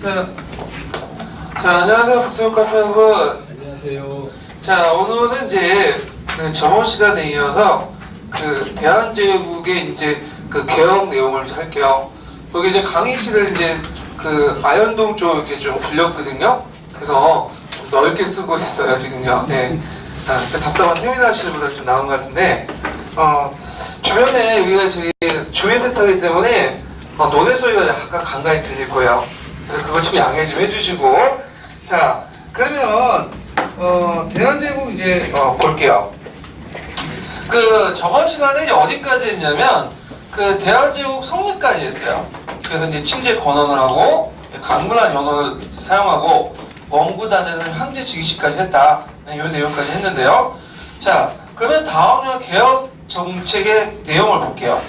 자, 안녕하세요. 북서울 카페 여러분. 안녕하세요. 자, 오늘은 이제 저번 시간에 이어서 대한제국의 이제 개혁 내용을 할게요. 여기 이제 강의실을 이제 아현동 쪽에 좀 빌렸거든요. 그래서 좀 넓게 쓰고 있어요, 지금요. 네. 답답한 세미나실보다 좀 나은 것 같은데, 주변에 여기가 저희 주위 세탁이기 때문에 노래 소리가 약간 간간히 들릴 거예요. 그래서 그걸 좀 양해 좀 해주시고. 자, 그러면 대한제국 이제 볼게요. 저번 시간에 이제 어디까지 했냐면 대한제국 성립까지 했어요. 그래서 이제 침제 권한을 하고 강군한 연호를 사용하고 원구단에서 황제 즉위식까지 했다. 이 내용까지 했는데요. 자, 그러면 다음은 개혁 정책의 내용을 볼게요.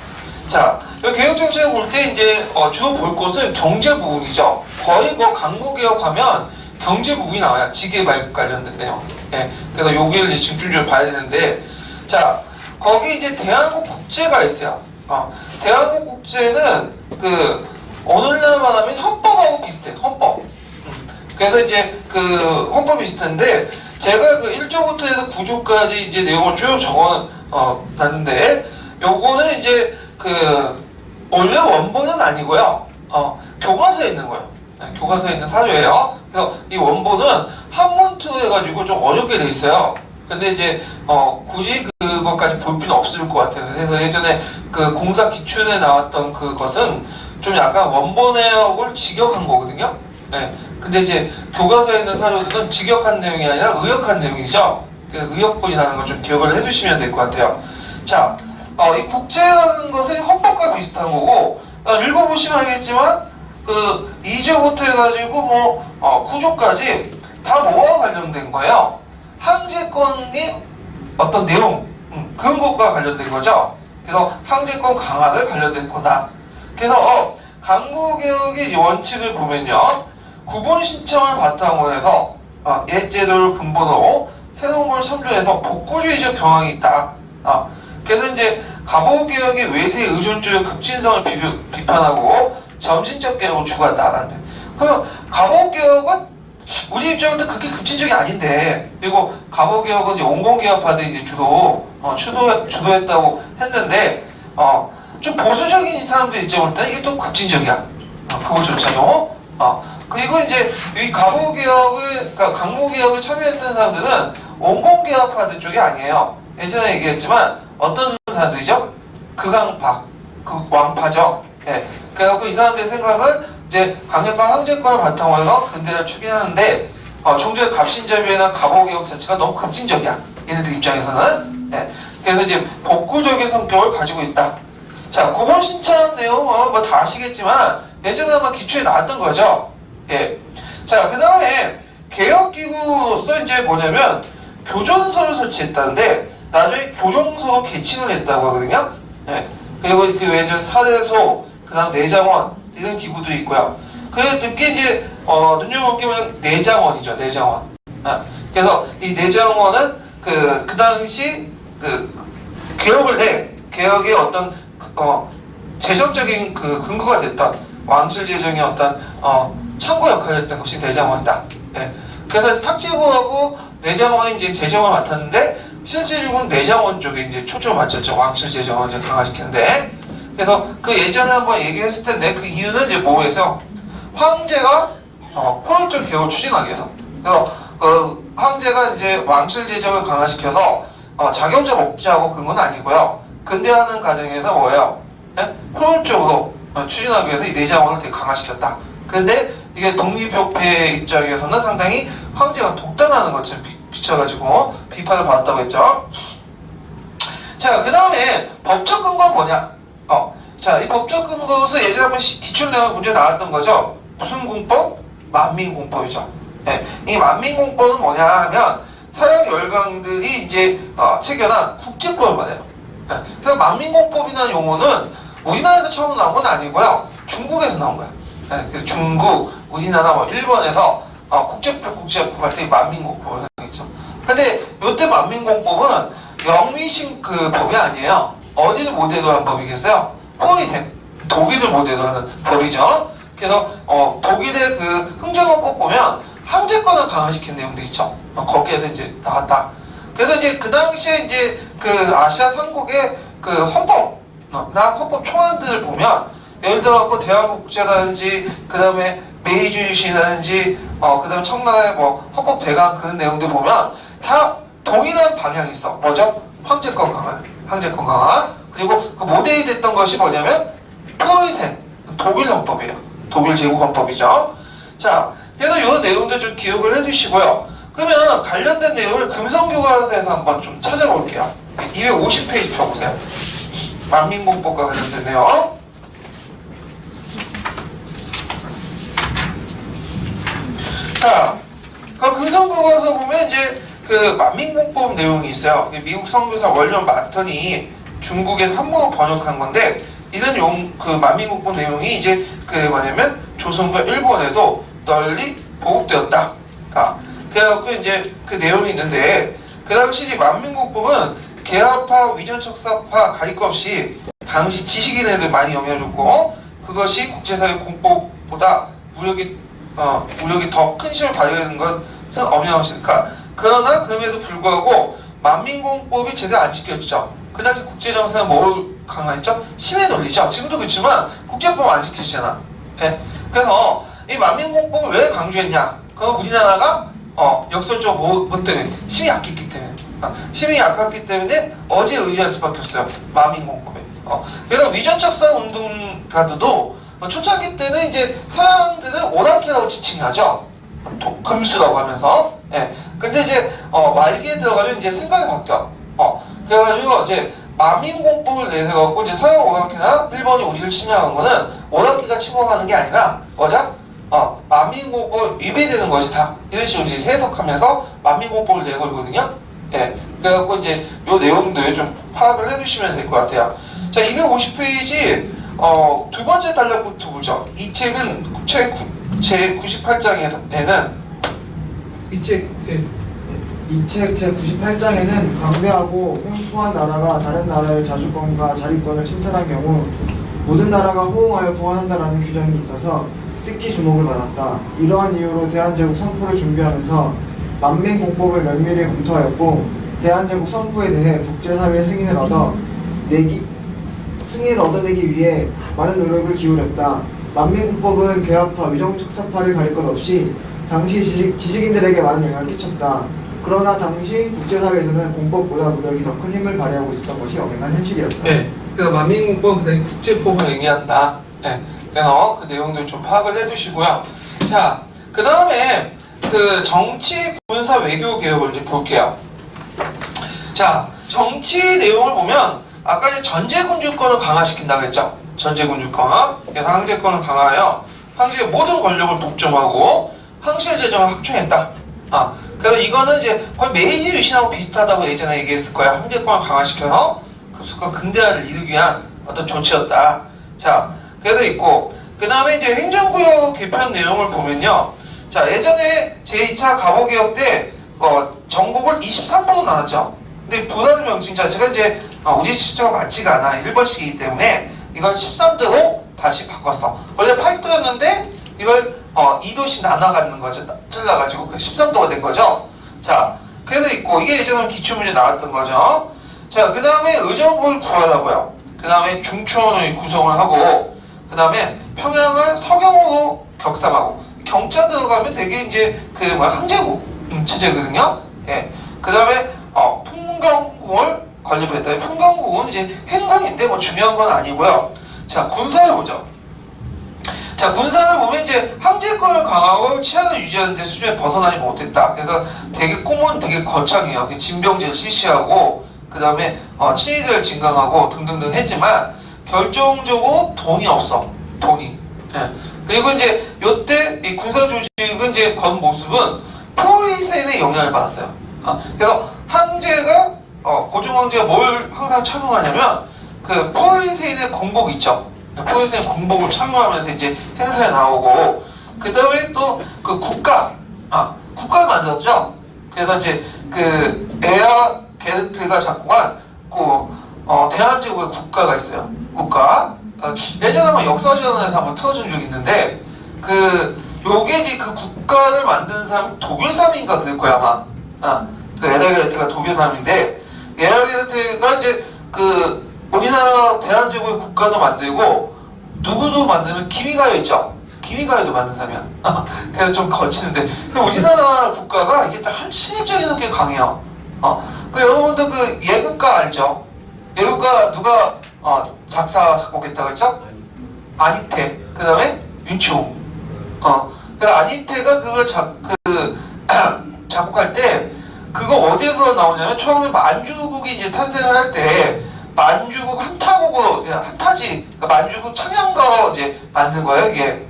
자, 이 개혁 정책을 볼 때 이제 주로 볼 것은 경제 부분이죠. 거의 강국개혁하면 경제 부분이 나와요. 지계 발급 관련된 내용. 예, 그래서 여기를 이제 집중적으로 봐야 되는데, 자, 거기 이제 대한민국 국제가 있어요. 대한민국 국제는 오늘날 말하면 헌법하고 비슷해. 헌법. 그래서 이제 헌법이 비슷한데, 제가 1조부터 해서 9조까지 이제 내용을 쭉 놨는데, 요거는 이제 원래 원본은 아니고요. 교과서에 있는 거예요. 네, 교과서에 있는 사료예요. 그래서 이 원본은 한문투로 해가지고 좀 어렵게 돼 있어요. 근데 이제 굳이 그것까지 볼 필요는 없을 것 같아요. 그래서 예전에 공사 기출에 나왔던 그것은 좀 약간 원본을 직역한 거거든요. 네. 근데 이제 교과서에 있는 사료들은 직역한 내용이 아니라 의역한 내용이죠. 의역본이라는 걸 좀 기억을 해주시면 될 것 같아요. 자, 이 국제라는 것은 헌법과 비슷한 거고, 읽어보시면 알겠지만 2조부터 해가지고 9조까지 다 뭐와 관련된 거예요? 황제권이 어떤 내용, 그런 것과 관련된 거죠. 그래서 황제권 강화를 관련된 거다. 그래서 강국개혁의 원칙을 보면요, 구본 신청을 바탕으로 해서 옛 제도를 근본으로 새로운 걸 참조해서 복구주의적 경향이 있다. 그래서 이제 갑오개혁의 외세 의존주의 급진성을 비판하고 점진적 개혁을 추구한다는데, 그럼 갑오개혁은 우리 입장에서 그렇게 급진적이 아닌데, 그리고 갑오개혁은 이제 온건개혁파들이 이제 주도했다고 했는데, 좀 보수적인 사람들 입장을 때 이게 또 급진적이야. 그거조차도. 그리고 이제 이 갑오개혁을, 강무개혁을 참여했던 사람들은 온건개혁파들 쪽이 아니에요. 예전에 얘기했지만 어떤 사람들이죠? 극왕파, 극왕파죠. 예. 그래갖고 이 사람들의 생각은 이제 강력한 황제권을 바탕으로 해서 근대를 추진하는데, 종조의 갑신접이나 갑오개혁 자체가 너무 급진적이야. 얘네들 입장에서는. 예. 그래서 이제 복구적인 성격을 가지고 있다. 자, 구본 신청 내용은 뭐 다 아시겠지만 예전에 아마 기초에 나왔던 거죠. 예. 자, 그 다음에 개혁기구로서 이제 뭐냐면 교전소를 설치했다는데, 나중에 교정소로 개칭을 했다고 하거든요. 예. 그리고 그 외에 사대소, 그 다음 내장원, 이런 기구도 있고요. 그래서 특히 이제, 눈여볼 게 내장원이죠, 내장원. 그래서 이 내장원은 그 당시 개혁의 어떤, 재정적인 근거가 됐던 왕실 재정의 어떤, 참고 역할을 했던 것이 내장원이다. 예. 그래서 탁지부하고 내장원이 이제 재정을 맡았는데, 실질적으로 내장원 쪽에 이제 초점을 맞췄죠. 왕실 재정을 이제 강화시키는데. 그래서 예전에 한번 얘기했을 텐데, 그 이유는 이제 뭐에서 황제가 포용적 개혁을 추진하기 위해서. 그래서 황제가 이제 왕실 재정을 강화시켜서 자경자 먹자고 그런 건 아니고요. 근대화하는 과정에서 뭐예요? 예? 포용적으로 추진하기 위해서 이 내장원을 되게 강화시켰다. 근데 이게 독립협회 입장에서는 상당히 황제가 독단하는 것처럼 비춰가지고 비판을 받았다고 했죠. 자, 그 다음에 법적 근거는 뭐냐? 자, 이 법적 근거로서 예전에 한번 기출 내용 문제 나왔던 거죠. 무슨 공법? 만민공법이죠. 예, 이 만민공법은 뭐냐 하면 서양 열강들이 이제 체결한 국제법을 말해요. 예, 그래서 만민공법이라는 용어는 우리나라에서 처음 나온 건 아니고요. 중국에서 나온 거예요. 예, 그래서 중국, 우리나라, 일본에서 국제법 할 때 만민공법을 하겠죠. 근데 요때 만민공법은 영미식 법이 아니에요. 어디를 모델로 한 법이겠어요? 포리셈, 독일을 모델로 하는 법이죠. 그래서 독일의 그 흥정헌법 보면 황제권을 강화시킨 내용도 있죠. 거기에서 이제 나왔다. 그래서 이제 그 당시에 이제 그 아시아 삼국의 그 헌법 초안들을 보면 예를 들어 대한국제라든지 그 다음에 메이주유신이라든지 그 다음에 청나라의 뭐 헌법 대강 그런 내용들 보면 다 동일한 방향이 있어. 뭐죠? 황제권 강화. 그리고 그 모델이 됐던 것이 뭐냐면 프로이센 독일 헌법이에요. 독일 제국 헌법이죠. 자, 그래서 이런 내용들 좀 기억을 해주시고요. 그러면 관련된 내용을 금성교과서에서 한번 좀 찾아볼게요. 250페이지 펴보세요. 만민공법과 관련된 내용. 자, 그 금성교과서 보면 이제 그 만민공법 내용이 있어요. 미국 선교사 월련 마턴이 중국의 한문으로 번역한 건데, 이런 그 만민공법 내용이 이제 그 뭐냐면 조선과 일본에도 널리 보급되었다. 그래갖고 이제 그 내용이 있는데, 그 당시 만민국법은 계합파, 위전척사파 가릴 것 없이 당시 지식인애들 많이 영향을 줬고, 그것이 국제사회 공법보다 무력이 더 큰 힘을 발휘하는 것은 없는 것이니까. 그러나 그럼에도 불구하고 만민공법이 제대로 안 지켰죠. 그 당시 국제정세는 뭘 강화했죠? 신의 논리죠. 지금도 그렇지만 국제법 안 지키잖아. 예. 그래서 이 만민공법을 왜 강조했냐? 그건 우리나라가 역설적으로 뭐 때문에? 힘이 약했기 때문에. 힘이 약했기 때문에 어디에 의지할 수밖에 없어요. 만민공법에. 그래서 위전착사 운동가들도 초창기 때는 이제 서양들은 오랑캐라고 지칭하죠. 금수라고 하면서. 예. 근데 이제 말기에 들어가면 이제 생각이 바뀌어. 그래가지고 이제 만민공법을 내세워갖고 이제 서양 오랑캐나 일본이 우리를 침략한 거는 오랑캐가 침범하는 게 아니라 뭐죠? 만민공법 위배되는 것이다. 이런 식으로 이제 해석하면서 만민공법을 내걸거든요. 예. 그래갖고 이제 요 내용들 좀 파악을 해주시면 될 것 같아요. 자, 250페이지 두 번째 단락부터 보죠. 이 책은 제 98장에는 이 책 제98장에는 강대하고 횡포한 나라가 다른 나라의 자주권과 자리권을 침탈한 경우 모든 나라가 호응하여 구원한다라는 규정이 있어서 특히 주목을 받았다. 이러한 이유로 대한제국 선포를 준비하면서 만민공법을 면밀히 검토하였고 대한제국 선포에 대해 국제사회의 승인을 얻어내기 위해 많은 노력을 기울였다. 만민공법은 계합파, 위정척사파를 가릴 것 없이 당시 지식인들에게 많은 영향을 끼쳤다. 그러나 당시 국제사회에서는 공법보다 무력이 더 큰 힘을 발휘하고 있었던 것이 엄연한 현실이었다. 네. 그래서 만민공법은 그다음에 국제법을 의미한다. 네. 그래서 그 내용들 좀 파악을 해두시고요. 자, 그 다음에 그 정치, 군사, 외교 개혁을 이제 볼게요. 자, 정치 내용을 보면 아까 이제 전제군주권을 강화시킨다고 했죠. 전제군주권. 그래서 황제권을 강화하여 황제의 모든 권력을 독점하고 황실재정을 확충했다. 그래서 이거는 이제 거의 메이지 유신하고 비슷하다고 예전에 얘기했을 거야. 황제권을 강화시켜서 급속한 근대화를 이루기 위한 어떤 조치였다. 자, 그래서 있고, 그 다음에 이제 행정구역 개편 내용을 보면요. 자, 예전에 제2차 갑오개혁 때 전국을 23도로 나눴죠. 근데 분할 명칭 자체가 이제 우리 시점과 맞지가 않아. 일본식이기 때문에 이걸 13도로 다시 바꿨어. 원래 8도였는데 이걸 2도씩 나눠가는 거죠. 잘라가지고 13도가 된 거죠. 자, 그래서 있고, 이게 예전에 기출문제 나왔던 거죠. 자, 그 다음에 의정부를 부활하고요. 그 다음에 중추원을 구성을 하고, 그 다음에 평양을 서경으로 격상하고, 경자 들어가면 되게 이제 항제국 체제거든요. 예. 그 다음에 풍경궁을 건립했다. 풍경궁은 이제 행궁인데 뭐 중요한 건 아니고요. 자, 군사를 보죠. 자, 군사를 보면 이제 황제권을 강화하고 치안을 유지하는데 수준에 벗어나지 못했다. 그래서 되게 꿈은 되게 거창해요. 진병제를 실시하고, 그 다음에 친위대를 진강하고 등등등 했지만 결정적으로 돈이 없어. 돈이. 예. 그리고 이제 요때 이 군사 조직은 이제 건 모습은 포이센의 영향을 받았어요. 그래서 황제가 고종 황제가 뭘 항상 착용하냐면 그 포이센의 공복 있죠. 포이센의 공복을 착용하면서 이제 행사에 나오고, 그 다음에 또 그 국가를 만들었죠. 그래서 이제 그 에아 게르트가 작곡한 대한제국의 국가가 있어요. 국가. 예전에 한번 역사전에서 한번 틀어준 적이 있는데, 요게 이제 그 국가를 만든 사람이 독일 사람인가 그럴 거야, 아마. 그 에르게르트가 독일 사람인데, 에르게르트가 이제 우리나라 대한제국의 국가도 만들고, 누구도 만들면 기미가요 있죠? 기미가요도 만든 사람이야. 그래서 좀 거치는데, 우리나라 국가가 이게 참 신입적인 성격이 강해요. 여러분들 예국가 알죠? 예국가 누가 작곡했다고 했죠? 안희태, 그 다음에 윤치홍. 안희태가 그거 작곡할 때, 그거 어디에서 나오냐면, 처음에 만주국이 이제 탄생을 할 때, 만주국 한타곡으로, 한타지, 그러니까 만주국 청양가로 이제 만든 거예요, 이게.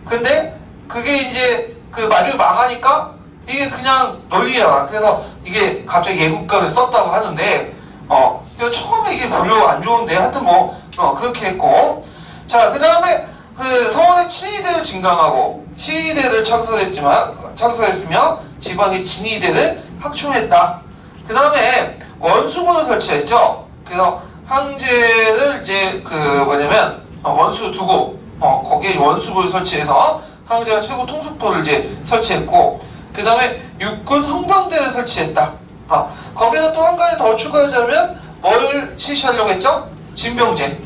근데, 그게 이제, 만주국 망하니까, 이게 그냥 논리야. 그래서 이게 갑자기 예국가를 썼다고 하는데, 그래서 처음에 이게 별로 안 좋은데, 하여튼 그렇게 했고. 자, 그 다음에, 서원의 친위대를 증강하고, 시위대를 창설했으며, 지방의 진위대를 확충했다. 그 다음에, 원수군을 설치했죠. 그래서, 황제를 이제, 원수 두고, 거기에 원수부를 설치해서, 황제가 최고 통수부를 이제 설치했고, 그 다음에, 육군 흥방대를 설치했다. 거기서 또 한 가지 더 추가하자면, 뭘 실시하려고 했죠? 진병제.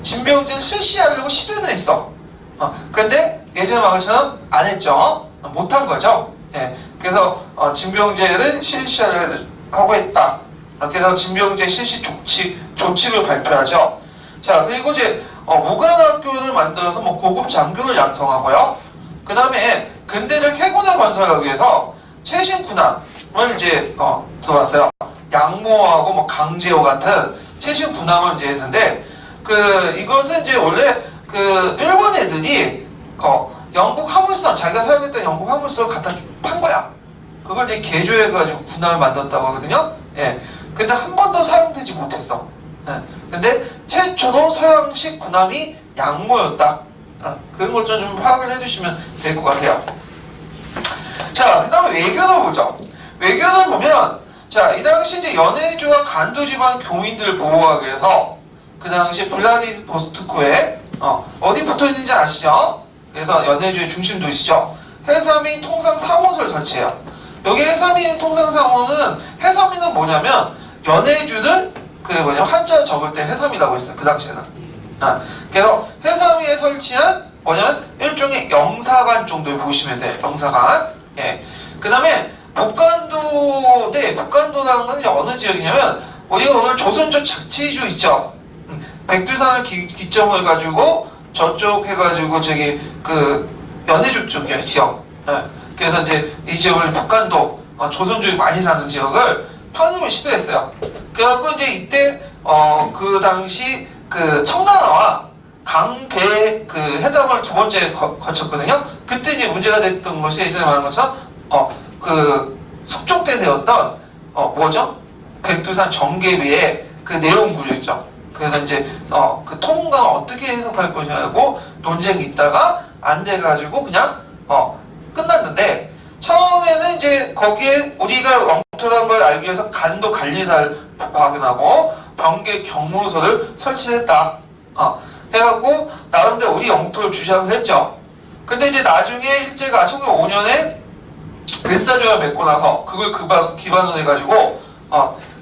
진병제를 실시하려고 시도는 했어. 근데 예전에 막을처럼 안 했죠. 못한 거죠. 예. 그래서 진병제를 실시하고 했다. 그래서 진병제 실시 조칙을 발표하죠. 자, 그리고 이제 무관학교를 만들어서 고급 장교를 양성하고요. 그 다음에 근대적 해군을 건설하기 위해서 최신 군함을 이제 들어왔어요. 양모하고 강제호 같은 최신 군함을 이제 했는데, 이것은 이제 원래 일본 애들이 영국 화물선, 자기가 사용했던 영국 화물선을 갖다 판 거야. 그걸 이제 개조해가지고 군함을 만들었다고 하거든요. 예. 근데 한 번도 사용되지 못했어. 예. 근데 최초로 서양식 군함이 양모였다. 그런 것 좀 파악을 해주시면 될 것 같아요. 자, 그 다음에 외교를 보죠. 외교를 보면, 자, 이 당시 이제 연해주와 간도 지방 교민들을 보호하기 위해서, 그 당시 블라디보스토크에 어디 붙어 있는지 아시죠? 그래서 연해주의 중심 도시죠. 해삼인 통상사무소를 설치해요. 여기 해삼인 통상사무소는, 해삼인은 뭐냐면 연해주를 한자를 적을 때 해삼이라고 했어요. 그 당시에는. 그래서 해삼위에 설치한 일종의 영사관 정도를 보시면 돼요. 영사관. 예. 그 다음에 북간도라는 건 어느 지역이냐면, 우리가 오늘 조선족 자치주 있죠. 백두산을 기점을 가지고 저쪽 해가지고 연해주 쪽이에요, 지역. 예. 그래서 이제 이 지역을 북간도, 조선족이 많이 사는 지역을 편입을 시도했어요. 그래갖고 이제 이때 그 당시 청나라와 강대 회담을 두 번째 거쳤거든요. 그때 이제 문제가 됐던 것이 예전에 말한 것처럼 숙종대대였던 백두산 정계비의 내용구조였죠. 그래서 이제 통강을 어떻게 해석할 것이냐고 논쟁이 있다가 안 돼가지고 그냥 끝났는데, 처음에는 이제 거기에 우리가 엉터리한 걸 알기 위해서 간도 관리사를 파견하고 병계 경무소를 설치했다. 그래갖고 나름대로 우리 영토를 주장을 했죠. 근데 이제 나중에 일제가 1905년에 벨사조약 맺고 나서 그걸 기반으로 해가지고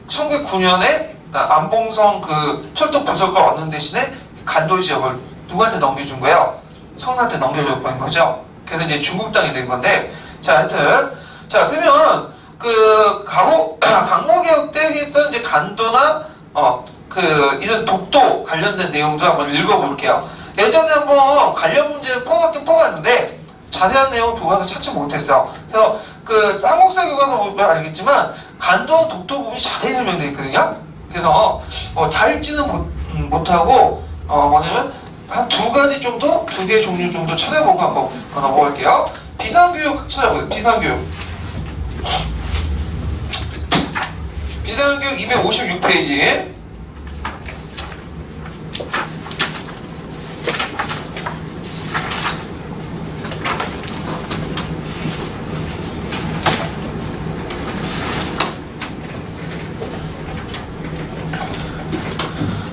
1909년에 안봉성 철도 부속을 얻는 대신에 간도 지역을 누구한테 넘겨준 거예요? 성나한테 넘겨줬던 거죠. 그래서 이제 중국 땅이 된 건데, 자, 하여튼, 자, 그러면 강모개혁 때 했던 이제 간도나 이런 독도 관련된 내용도 한번 읽어볼게요. 예전에 한번 관련 문제를 뽑았긴 뽑았는데 자세한 내용을 교과서 찾지 못했어요. 그래서 한국사 교과서 보면 알겠지만 간도 독도 부분이 자세히 설명되어 있거든요. 그래서 다 읽지는 못하고 뭐냐면 한 두 개 종류 정도 찾아보고 한번 넘어갈게요. 비상교육 찾아보세요. 비상교육 256페이지.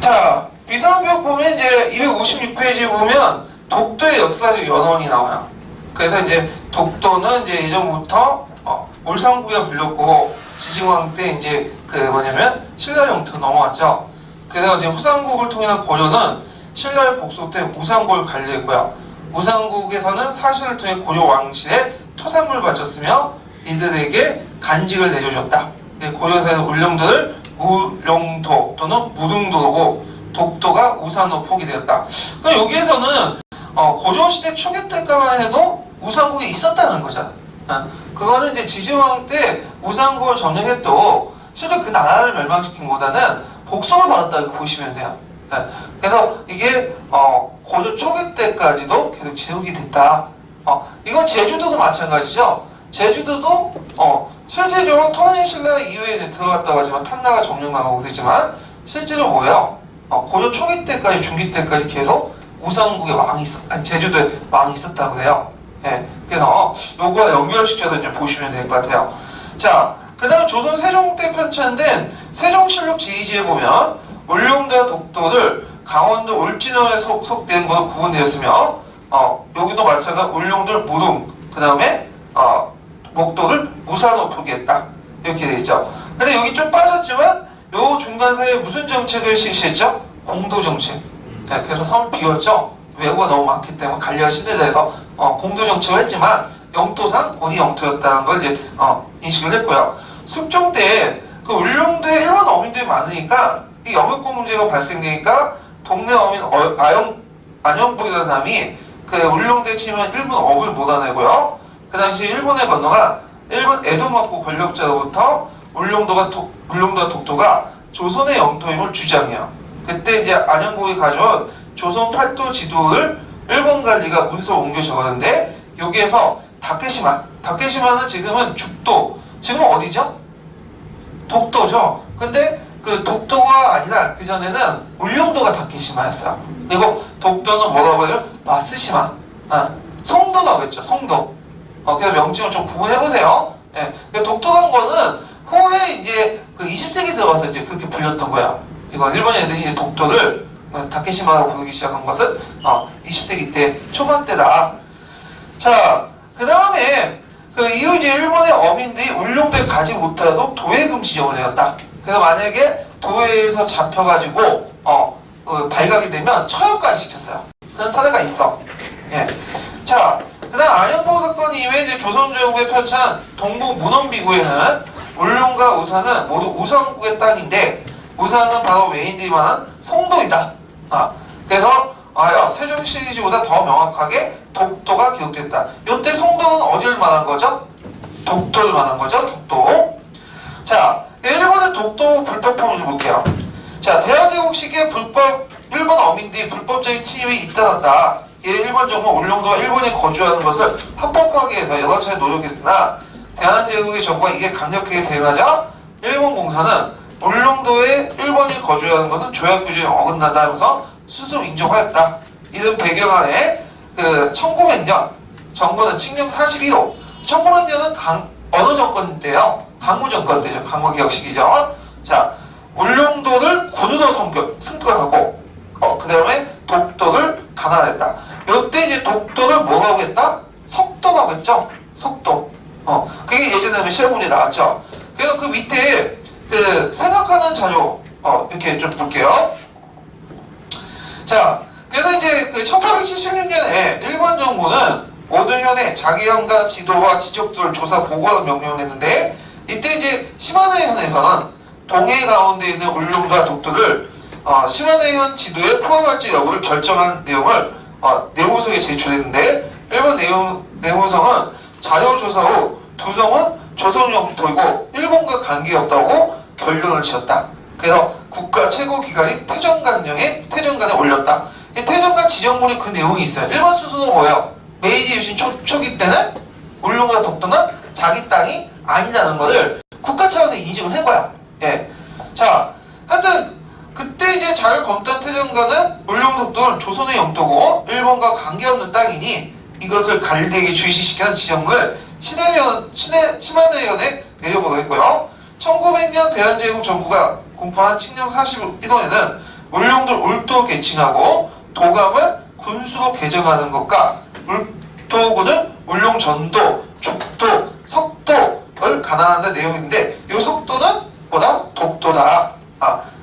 자, 비상교육 보면 이제 256페이지에 보면 독도의 역사적 연원이 나와요. 그래서 이제 독도는 이제 예전부터 울산국에 불렸고 지징왕 때 이제 그 뭐냐면 신라 영토로 넘어왔죠. 그래서 이제 후삼국을 통일한 고려는 신라의 복속 때 우상국을 관리했고요. 우상국에서는 사신을 통해 고려 왕실에 토산물을 바쳤으며 이들에게 간직을 내려줬다. 고려사는 울릉도를 무룡도 또는 무릉도고 독도가 우산으로 포기되었다. 그럼 여기에서는 고려시대 초기 때까지만 해도 우상국이 있었다는 거잖아. 그거는 이제 지증왕 때 우상국을 점령해도 실제 그 나라를 멸망시킨 것보다는 복속을 받았다고 보시면 돼요. 그래서 이게 고려 초기 때까지도 계속 지속이 됐다. 이건 제주도도 마찬가지죠. 제주도도 실제적으로 통일신라 이후에 들어갔다고 하지만 탐나가 점령당하고 있지만 실제로 뭐예요? 고려 초기 때까지 중기 때까지 계속 우상국의 왕이 제주도에 왕이 있었다고 해요. 그래서 요거와 연결시켜서 이제 보시면 될 것 같아요. 자, 그 다음 조선 세종 때 편찬된 세종실록 제2지에 보면 울릉도와 독도를 강원도 울진호에 속된 것으로 구분되었으며 여기도 마찬가지로 울릉도를 무릉, 그 다음에 목도를 무산으로 표기했다. 이렇게 되어 있죠. 근데 여기 좀 빠졌지만 요 중간 사이에 무슨 정책을 실시했죠? 공도정책. 그래서 섬 비웠죠. 외구가 너무 많기 때문에 관리가 힘들다 해서 공도정책을 했지만 영토상 우리 영토였다는 걸 이제 인식을 했고요. 숙종 때 그 울릉도에 일본 어민들이 많으니까 이 영유권 문제가 발생되니까 동네 어민 안영복이라는 사람이 그 울릉도에 치면 일본 업을 몰아내고요. 그 당시 일본에 건너가 일본 에도마코 권력자로부터 울릉도와 독도가 조선의 영토임을 주장해요. 그때 이제 안영복이 가져온 조선 팔도 지도를 일본 관리가 문서로 옮겨 적었는데 여기에서 다케시마는 지금은 죽도, 지금은 어디죠? 독도죠. 근데 그 독도가 아니라 그 전에는 울릉도가 다케시마였어요. 그리고 독도는 뭐라고 해요? 마쓰시마. 송도라고 했죠. 송도. 그래서 명칭을 좀 구분해보세요. 독도란 거는 후에 이제 그 20세기 들어가서 이제 그렇게 불렸던 거야. 이건 일본 애들이 이제 독도를 다케시마라고 부르기 시작한 것은 20세기 때 초반 때다. 자, 그 다음에 그 이후 이제 일본의 어민들이 울릉도에 가지 못하도록 도해금 지정을 내렸다. 그래서 만약에 도해에서 잡혀가지고 발각이 되면 처형까지 시켰어요. 그런 사례가 있어. 자, 그다음 안영복 사건 이후에 이제 조선정부에 펼친 동북 문헌비구에는 울릉과 우산은 모두 우상국의 땅인데 우산은 바로 외인들이 말한 송도이다. 그래서 세종 시리즈보다 더 명확하게 독도가 기록됐다. 이때 송도는 어디를 말한 거죠? 독도를 말한 거죠. 독도. 자, 일본의 독도 불법화를 볼게요. 자, 대한제국 시기에 일본 어민들이 불법적인 침입이 잇따랐다. 일본 정부 울릉도와 일본이 거주하는 것을 합법화하기 위해서 여러 차례 노력했으나 대한제국의 정부가 이게 강력하게 대응하자 일본 공사는 울릉도에 일본이 거주하는 것은 조약 규정에 어긋난다 하면서 스스로 인정하였다. 이런 배경 아래 그 1900년 정부는 칙령 41호 1900년은 어느 정권 때요? 강무 정권 때죠. 강무 개혁 시기죠. 자, 울릉도를 군으로 승격하고 그 다음에 독도를 간환했다. 이때 이제 독도를 뭐라고 했다? 속도라고 했죠. 속도. 그게 예전에 시험 문제 나왔죠. 그래서 그 밑에 그 생각하는 자료 이렇게 좀 볼게요. 자, 그래서 이제 그 1876년에 일본 정부는 모든 현의 자기현과 지도와 지적도를 조사 보고하는 명령을 냈는데 이때 이제 시마네 현에서는 동해 가운데 있는 울릉도와 독도를 시마네 현 지도에 포함할지 여부를 결정한 내용을 내무성에 제출했는데 일본 내무성은 자료 조사 후 두 성은 조선 영토이고 일본과 관계없다고 결론을 지었다. 그래서 국가 최고 기관인 태정관에 올렸다. 이 태정관 지정문에 그 내용이 있어요. 일본 스스로 뭐예요? 메이지 유신 초기 때는 울릉도와 독도는 자기 땅이 아니라는 것을 국가 차원에서 인식을 한 거야. 자, 하여튼 그때 이제 잘 검토한 태정관은 울릉도 독도는 조선의 영토고 일본과 관계없는 땅이니 이것을 관리되게 주의시키는 지정문을 시마네현에 내려보도록 했고요. 1900년 대한제국 정부가 공포한 칙령 41호에는 울릉도를 울도 개칭하고 도감을 군수로 개정하는 것과 물도구는 울릉 전도, 죽도, 석도를 간한한다는 내용인데 이 석도는 뭐다? 독도다.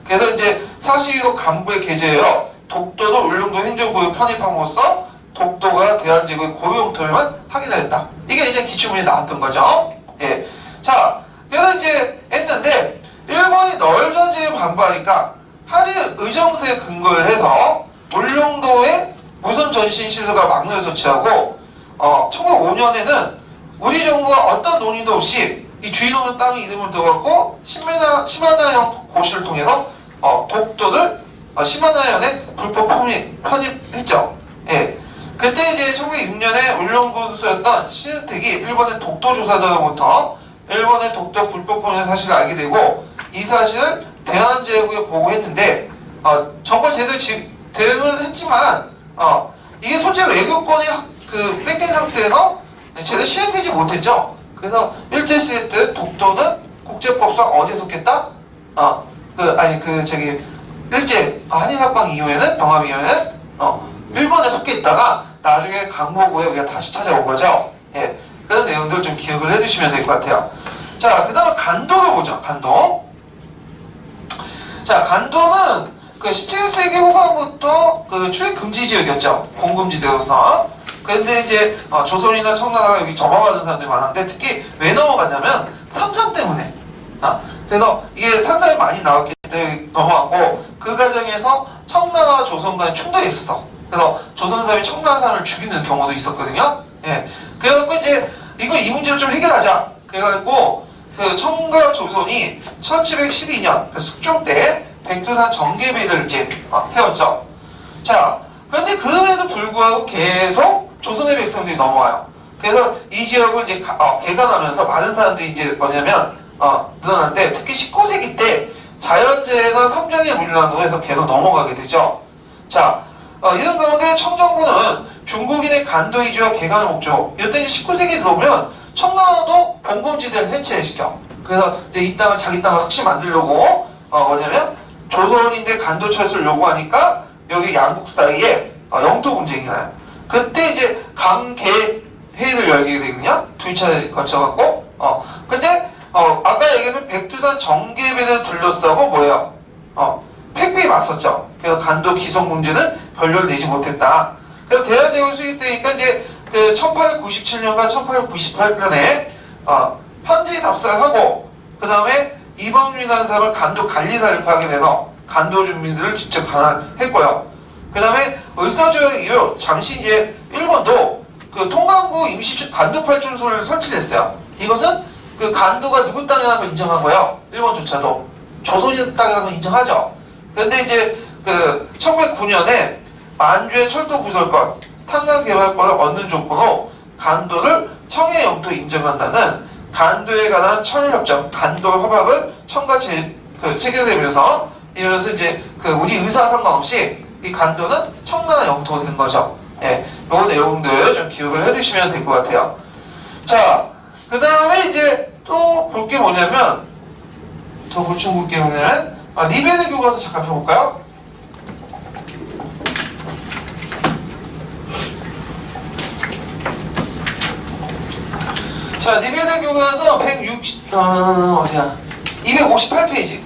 그래서 이제 42도 간부의 계제예요. 독도도 울릉도 행정구역 편입함으로써 독도가 대한제국의 고유용토임을 확인하였다. 이게 이제 기출문이 나왔던 거죠. 예. 자, 그래서 이제 했는데 일본이 널전제에 반발하니까 하리 의정서에 근거를 해서 울릉도에 무선 전신 시설과 막노를 설치하고 1905년에는 우리 정부가 어떤 논의도 없이 이 주인없는 땅의 이름을 들어갖고 시마나현 고시를 통해서 독도를 시마나현에 불법 편입했죠. 예. 그때 이제 1906년에 울릉군수였던 신은택이 일본의 독도조사단으로부터 일본의 독도 불법 편입 사실을 알게 되고 이 사실을 대한제국에 보고했는데 정권 제대로 대응을 했지만 이게 솔직히 외교권이 뺏긴 상태에서 제대로 실행되지 못했죠. 그래서 일제시대 때 독도는 국제법상 어디에 속했다? 일제 한일합방 이후에는 병합 이후에는 일본에 속해 있다가 나중에 강모구에 우리가 다시 찾아온 거죠. 예, 그런 내용들 좀 기억을 해두시면 될 것 같아요. 자, 그 다음에 간도를 보죠. 간도. 자, 간도는 그 17세기 후반부터 그 출입 금지 지역이었죠. 공금지대로서. 그런데 이제 조선이나 청나라가 여기 접어가는 사람들이 많았는데 특히 왜 넘어갔냐면 삼선 때문에. 그래서 이게 산사에 많이 나왔기 때문에 넘어갔고 그 과정에서 청나라와 조선 간에 충돌이 있었어. 그래서 조선 사람이 청나라 사람을 죽이는 경우도 있었거든요. 예. 그래서 이제 이 문제를 좀 해결하자. 그래가지고 그 청과 조선이 1712년 그 숙종 때 백두산 정계비를 이제 세웠죠. 자, 그런데 그럼에도 불구하고 계속 조선의 백성들이 넘어와요. 그래서 이 지역을 이제 개간하면서 많은 사람들이 이제 뭐냐면 늘어났는데 특히 19세기 때 자연재해나 삼정의 문란으로 해서 계속 넘어가게 되죠. 자, 이런 가운데 청정부는 중국인의 간도 이주와 개간을 목적. 이때 이제 19세기 들어오면 청나라도 봉건지대를 해체시켜. 그래서 이제 이 땅을 자기 땅을 확실히 만들려고 뭐냐면 조선인데 간도 철수를 요구하니까 여기 양국 사이에 영토 분쟁이 나요. 그때 이제 강개 회의를 열게 되거든요. 두 차례 거쳐갖고. 근데 아까 얘기는 백두산 정계배를 둘러싸고 뭐예요? 팽팽히 맞섰죠. 그래서 간도 기성 문제는 결론을 내지 못했다. 그래서 대한제국 수립되니까 이제 그 1897년과 1898년에 편지 답사를 하고 그 다음에 이방윤이라는 사람을 간도 관리사를 파견해서 간도 주민들을 직접 관할했고요. 그 다음에 을사조약 이후 잠시 이제 일본도 그 통강부 임시 간도 발전소를 설치했어요. 이것은 그 간도가 누구 땅이라는 걸 인정하고요. 일본조차도 조선인 땅이라는 걸 인정하죠. 그런데 이제 그 1909년에 만주의 철도 구설권, 탄광 개발권을 얻는 조건으로 간도를 청해 영토에 인정한다는 간도에 관한 천일협정, 간도 협약을 청과 체결되면서 이러면서 이제 그 우리 의사와 상관없이 이 간도는 청나라 영토가 된 거죠. 예, 요 내용들 좀 기억을 해두시면 될 것 같아요. 자, 그 다음에 이제 또 볼 게 뭐냐면 더 보충 볼 게 뭐냐면 니베르 교과서 잠깐 펴볼까요? 자, 니베르 교과서 258페이지.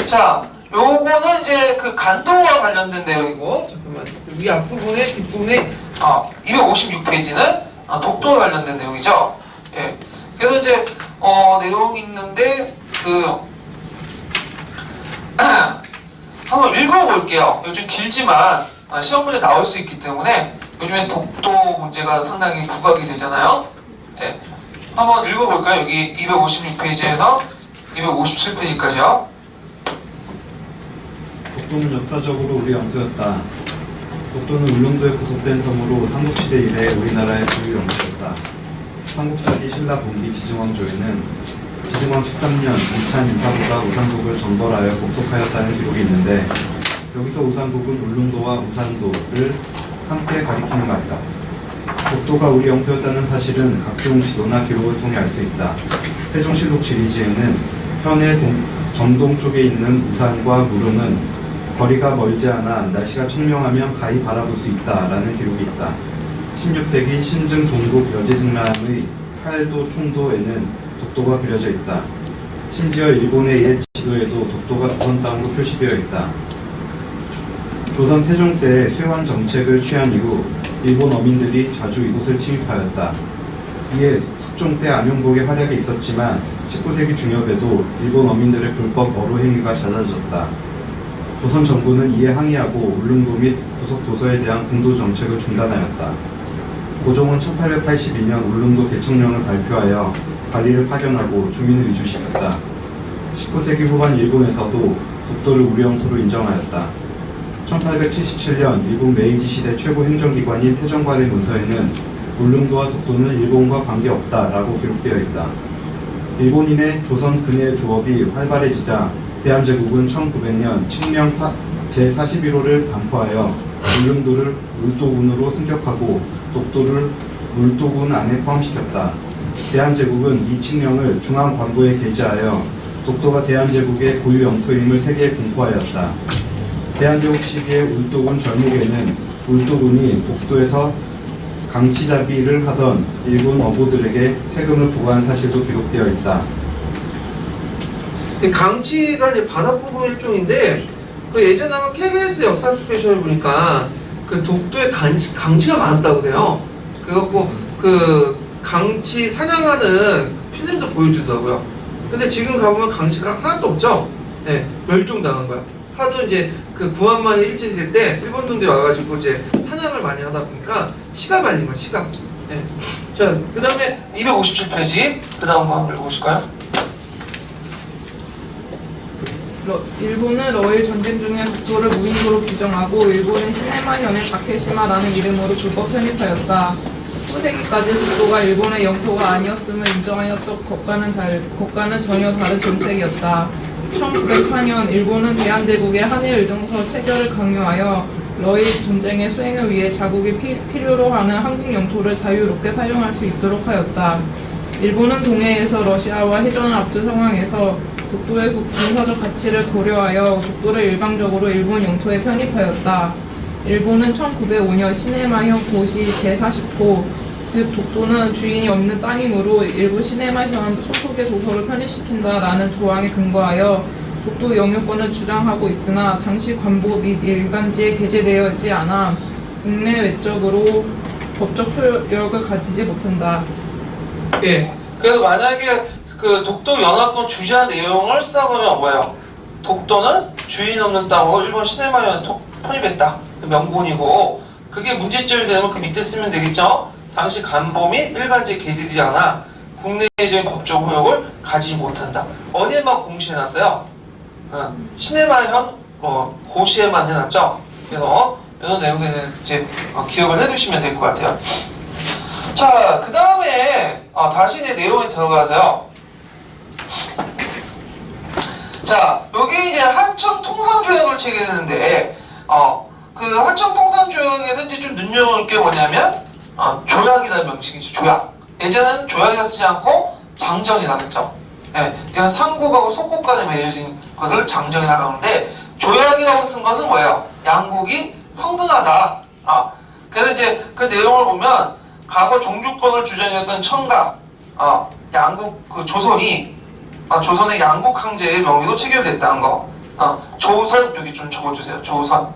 자, 요거는 이제 그 간도와 관련된 내용이고, 잠깐만, 위 앞부분에, 뒷부분에, 256페이지는 독도와 관련된 내용이죠. 예. 그래서 이제, 내용이 있는데, 한번 읽어볼게요. 요즘 길지만, 시험 문제 나올 수 있기 때문에, 요즘에 독도 문제가 상당히 부각이 되잖아요. 예. 한번 읽어볼까요? 여기 256페이지에서 257페이지까지요. 독도는 역사적으로 우리 영토였다. 독도는 울릉도에 구속된 섬으로 삼국시대 이래 우리나라의 고유 영토였다. 삼국사기 신라 봉기 지증왕조에는 지증왕 13년 이찬 인사부가 우산국을 정벌하여 복속하였다는 기록이 있는데 여기서 우산국은 울릉도와 우산도를 함께 가리키는 말이다. 독도가 우리 영토였다는 사실은 각종 지도나 기록을 통해 알 수 있다. 세종실록 지리지에는 현해 정동 쪽에 있는 우산과 무릉은 거리가 멀지 않아 날씨가 청명하면 가히 바라볼 수 있다라는 기록이 있다. 16세기 신증 동국 여지승란의 팔도 총도에는 독도가 그려져 있다. 심지어 일본의 옛 지도에도 독도가 조선 땅으로 표시되어 있다. 조선 태종 때 쇄환 정책을 취한 이후 일본 어민들이 자주 이곳을 침입하였다. 이에 숙종 때 안용복의 활약이 있었지만 19세기 중엽에도 일본 어민들의 불법 어로 행위가 잦아졌다. 조선 정부는 이에 항의하고 울릉도 및 부속 도서에 대한 공도 정책을 중단하였다. 고종은 1882년 울릉도 개청령을 발표하여 관리를 파견하고 주민을 이주시켰다. 19세기 후반 일본에서도 독도를 우리 영토로 인정하였다. 1877년 일본 메이지 시대 최고 행정기관인 태정관의 문서에는 울릉도와 독도는 일본과 관계없다라고 기록되어 있다. 일본인의 조선 근해 조업이 활발해지자 대한제국은 1900년 칙령 제41호를 반포하여 울릉도를 울도군으로 승격하고 독도를 울도군 안에 포함시켰다. 대한제국은 이 칙령을 중앙관보에 게재하여 독도가 대한제국의 고유 영토임을 세계에 공포하였다. 대한제국 시기의 울도군 절목에는 울도군이 독도에서 강치잡이를 하던 일본 어부들에게 세금을 부과한 사실도 기록되어 있다. 강치가 이제 바다부분 일종인데, 그 예전에 한번 KBS 역사 스페셜 보니까 그 독도에 강치가 많았다고 그래요. 그래갖고 그 강치 사냥하는 필름도 보여주더라고요. 근데 지금 가보면 강치가 하나도 없죠? 네, 멸종당한 거야. 하도 이제 그 구한말에 일제 있을 때 일본 놈들이 와가지고 이제 사냥을 많이 하다 보니까 시가 말린 거야, 시가. 네. 자, 그 다음에 257페이지 그 다음 거 한번 읽어보실까요? 일본은 러일 전쟁 중에 독도를 무인도로 규정하고 일본은 시네마현의 다케시마라는 이름으로 불법 편입하였다. 19세기까지 독도가 일본의 영토가 아니었음을 인정하였던 것과는 전혀 다른 정책이었다. 1904년 일본은 대한제국의 한일의정서 체결을 강요하여 러일 전쟁의 수행을 위해 자국이 필요로 하는 한국 영토를 자유롭게 사용할 수 있도록 하였다. 일본은 동해에서 러시아와 해전을 앞둔 상황에서 독도의 군사적 가치를 고려하여 독도를 일방적으로 일본 영토에 편입하였다. 일본은 1905년 시네마현 고시 제40호, 즉 독도는 주인이 없는 땅이므로 일부 시네마현 소속의 도서를 편입시킨다라는 조항에 근거하여 독도 영유권을 주장하고 있으나 당시 관보 및 일간지에 게재되어 있지 않아 국내 외적으로 법적 효력을 가지지 못한다. 예. 그래서 만약에 그 독도 연합권 주재한 내용을 써보면 뭐예요? 독도는 주인 없는 땅으로 일본 시네마현에 편입했다. 그 명분이고, 그게 문제점이 되면 그 밑에 쓰면 되겠죠? 당시 간보 및 일간지에 게재되지 않아 국내적인 법적 효력을 가지지 못한다. 어디에만 공시해놨어요? 시네마현 고시에만 해놨죠? 그래서 이런 내용에 대해서 이제 기억을 해두시면 될 것 같아요. 자, 그 다음에 다시 이제 내용에 들어가서요. 자, 여기 이제 한청 통상조약을 체결했는데, 그 한청 통상조약에서 이제 좀 눈여볼 게 뭐냐면, 조약이라는 명칭이죠, 조약. 예전에는 조약이라 쓰지 않고 장정이라 했죠. 예, 이런 상국하고 속국 간에 맺어진 것을 장정이라고 하는데, 조약이라고 쓴 것은 뭐예요? 양국이 평등하다. 그래서 이제 그 내용을 보면, 과거 종주권을 주장했던 청가, 양국, 그 조선이, 조선의 양국 황제의 명의로 체결됐다는 거. 조선, 여기 좀 적어주세요. 조선.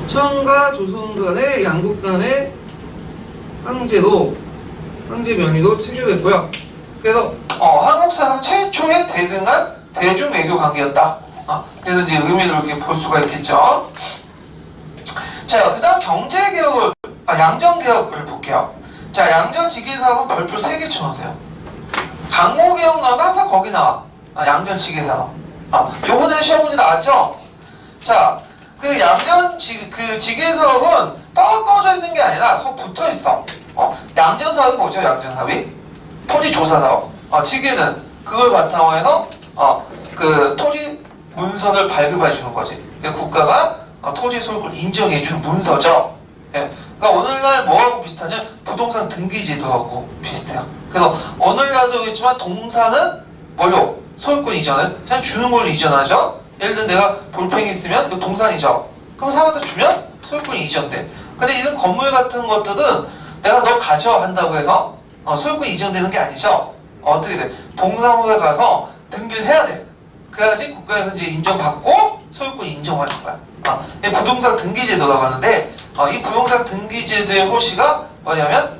청과 조선 간의 양국 간의 황제 명의로 체결됐고요. 그래서 한국사상 최초의 대등한 대중 외교 관계였다. 그래서 이제 의미를 이렇게 볼 수가 있겠죠. 자, 그 다음 경제개혁을, 양정개혁을 볼게요. 자, 양전지계사업은 별표 3개 쳐놓으세요. 강호개혁 나오면 항상 거기 나와. 양전지계사업. 요번에 시험 문제 나왔죠? 자, 그 지계사업은 떨어져 있는 게 아니라 속 붙어 있어. 양전사업이 뭐죠? 양전사업이? 토지조사사업. 지계는 그걸 바탕으로 해서 그 토지 문서를 발급해 주는 거지. 국가가 토지 소유권 인정해 주는 문서죠. 예. 그러니까 오늘날 뭐하고 비슷하냐? 부동산 등기 제도하고 비슷해요. 그래서 오늘날도 있지만 동사는 뭘로? 소유권 이전을 그냥 주는 걸로 이전하죠. 예를 들어 내가 볼펜이 있으면 이거 동산이죠. 그럼 사람한테 주면 소유권이 이전돼. 근데 이런 건물 같은 것들은 내가 너 가져 한다고 해서 소유권 이전되는 게 아니죠. 어떻게 돼? 동사무소에 가서 등기를 해야 돼. 그래야지 국가에서 이제 인정받고 소유권 인정하는 거야. 이 부동산 등기제도라고 하는데 이 부동산 등기제도의 호시가 뭐냐면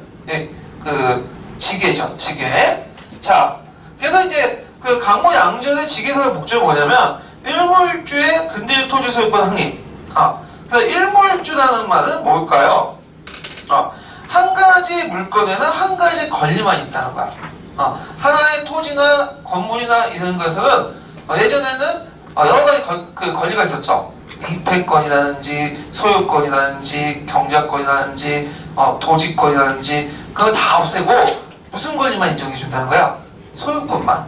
그 지계죠. 지계. 자, 그래서 이제 그 강원 양전의 지계사의 목적이 뭐냐면 일몰주의 근대 토지 소유권 확립. 그래서 일몰주라는 말은 뭘까요? 한 가지 물건에는 한 가지 권리만 있다는 거야. 하나의 토지나 건물이나 이런 것은 예전에는 여러 가지 그 권리가 있었죠. 입회권이라든지 소유권이라든지 경작권이라든지 도지권이라든지 그걸 다 없애고 무슨 권리만 인정해 준다는 거야? 소유권만.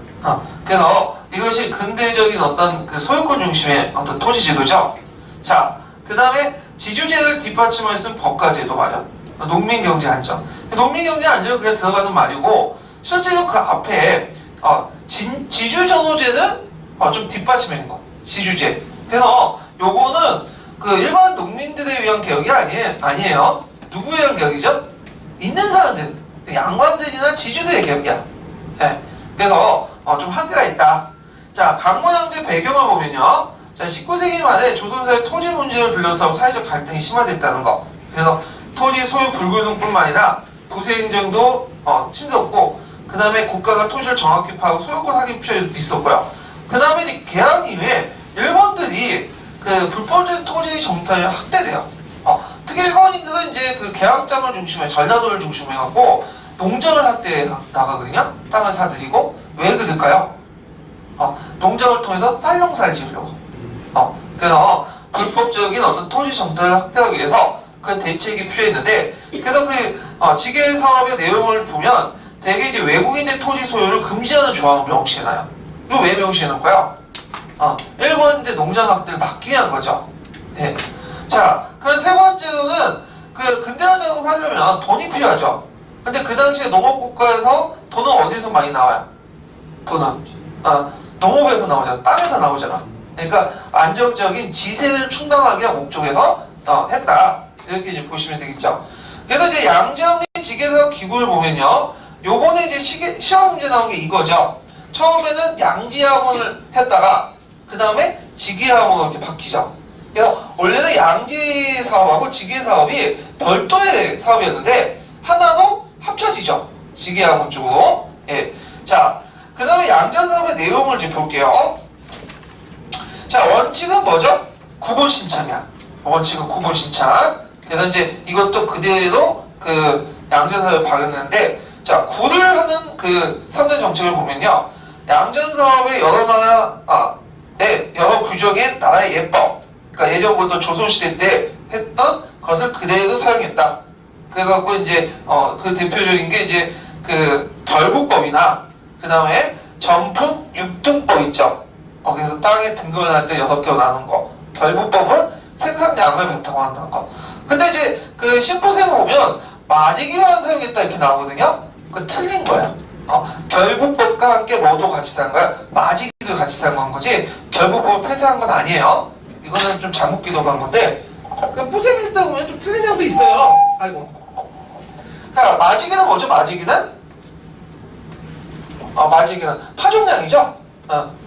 그래서 이것이 근대적인 어떤 그 소유권 중심의 어떤 토지제도죠. 자, 그 다음에 지주제를 뒷받침할 수 있는 법과제도 마련. 농민경제 안정. 농민경제 안정은 그냥 들어가는 말이고 실제로 그 앞에 지주전호제는 좀 뒷받침하는 거. 지주제. 그래서 요거는 그 일반 농민들에 위한 개혁이 아니에요. 누구에 위한 개혁이죠? 있는 사람들, 양반들이나 지주들의 개혁이야. 네. 그래서 좀 한계가 있다. 자, 강원양제 배경을 보면요. 자, 19세기 말에 조선사회 토지 문제를 둘러싸고 사회적 갈등이 심화됐다는 거. 그래서 토지 소유 불균형뿐만 아니라 부수행정도 침대없고, 그 다음에 국가가 토지를 정확히 파악하고 소유권 확인 필요가 있었고요. 그 다음에 이제 개항 이후에 일본들이 그 불법적인 토지 정탈이 확대돼요. 특히 일본인들은 이제 그 개항장을 중심해 전라도를 중심해 갖고 농장을 확대해 나가거든요. 땅을 사들이고 왜 그럴까요? 농장을 통해서 쌀농사를 지으려고. 그래서 불법적인 어떤 토지 정탈을 확대하기 위해서 그 대책이 필요했는데, 그래서 그 지계 사업의 내용을 보면 대개 이제 외국인의 토지 소유를 금지하는 조항을 명시해놔요. 이거 왜 명시해놓을까요? 일본인들 농장 확대를 막기 위한 거죠. 네. 자, 그럼 세 번째로는 그 근대화 작업하려면 돈이 필요하죠. 근데 그 당시에 농업국가에서 돈은 어디서 많이 나와요? 돈은 농업에서 나오잖아. 땅에서 나오잖아. 그러니까 안정적인 지세를 충당하기 위한 목적에서 했다. 이렇게 이제 보시면 되겠죠. 그래서 이제 양정리 지계사업 기구를 보면요. 요번에 이제 시험 문제 나온 게 이거죠. 처음에는 양지하원을 했다가 그 다음에 지계하원으로 이렇게 바뀌죠. 그래서 원래는 양지 사업하고 지계 사업이 별도의 사업이었는데 하나로 합쳐지죠. 지계하원 쪽으로. 예. 자, 그 다음에 양전 사업의 내용을 이제 볼게요. 자, 원칙은 뭐죠? 구본 신청이야. 원칙은 구본 신청. 그래서 이제 이것도 그대로 그 양전 사업에 박였는데, 자, 구를 하는 그 3년 정책을 보면요. 양전 사업의 여러 나라, 여러 규정의 나라의 예법. 그러니까 예전부터 조선시대 때 했던 것을 그대로 사용했다. 그래갖고 이제, 그 대표적인 게 이제 그 결부법이나, 그 다음에 전품 6등법 있죠. 그래서 땅에 등급을 할 때 6개로 나눈 거. 결부법은 생산량을 바탕으로 한다는 거. 근데 이제 그 심포생을 보면 마지기만 사용했다 이렇게 나오거든요. 그거 틀린 거예요. 결부법과 함께 뭐도 같이 사용한 거야? 마지기도 같이 사용한 거지 결부법을 폐쇄한 건 아니에요. 이거는 좀 잘못 기록한 건데, 그 포셈 읽다 보면 좀 틀린 내용도 있어요. 아이고. 자, 마지기는 뭐죠? 마지기는? 마지기는 파종량이죠?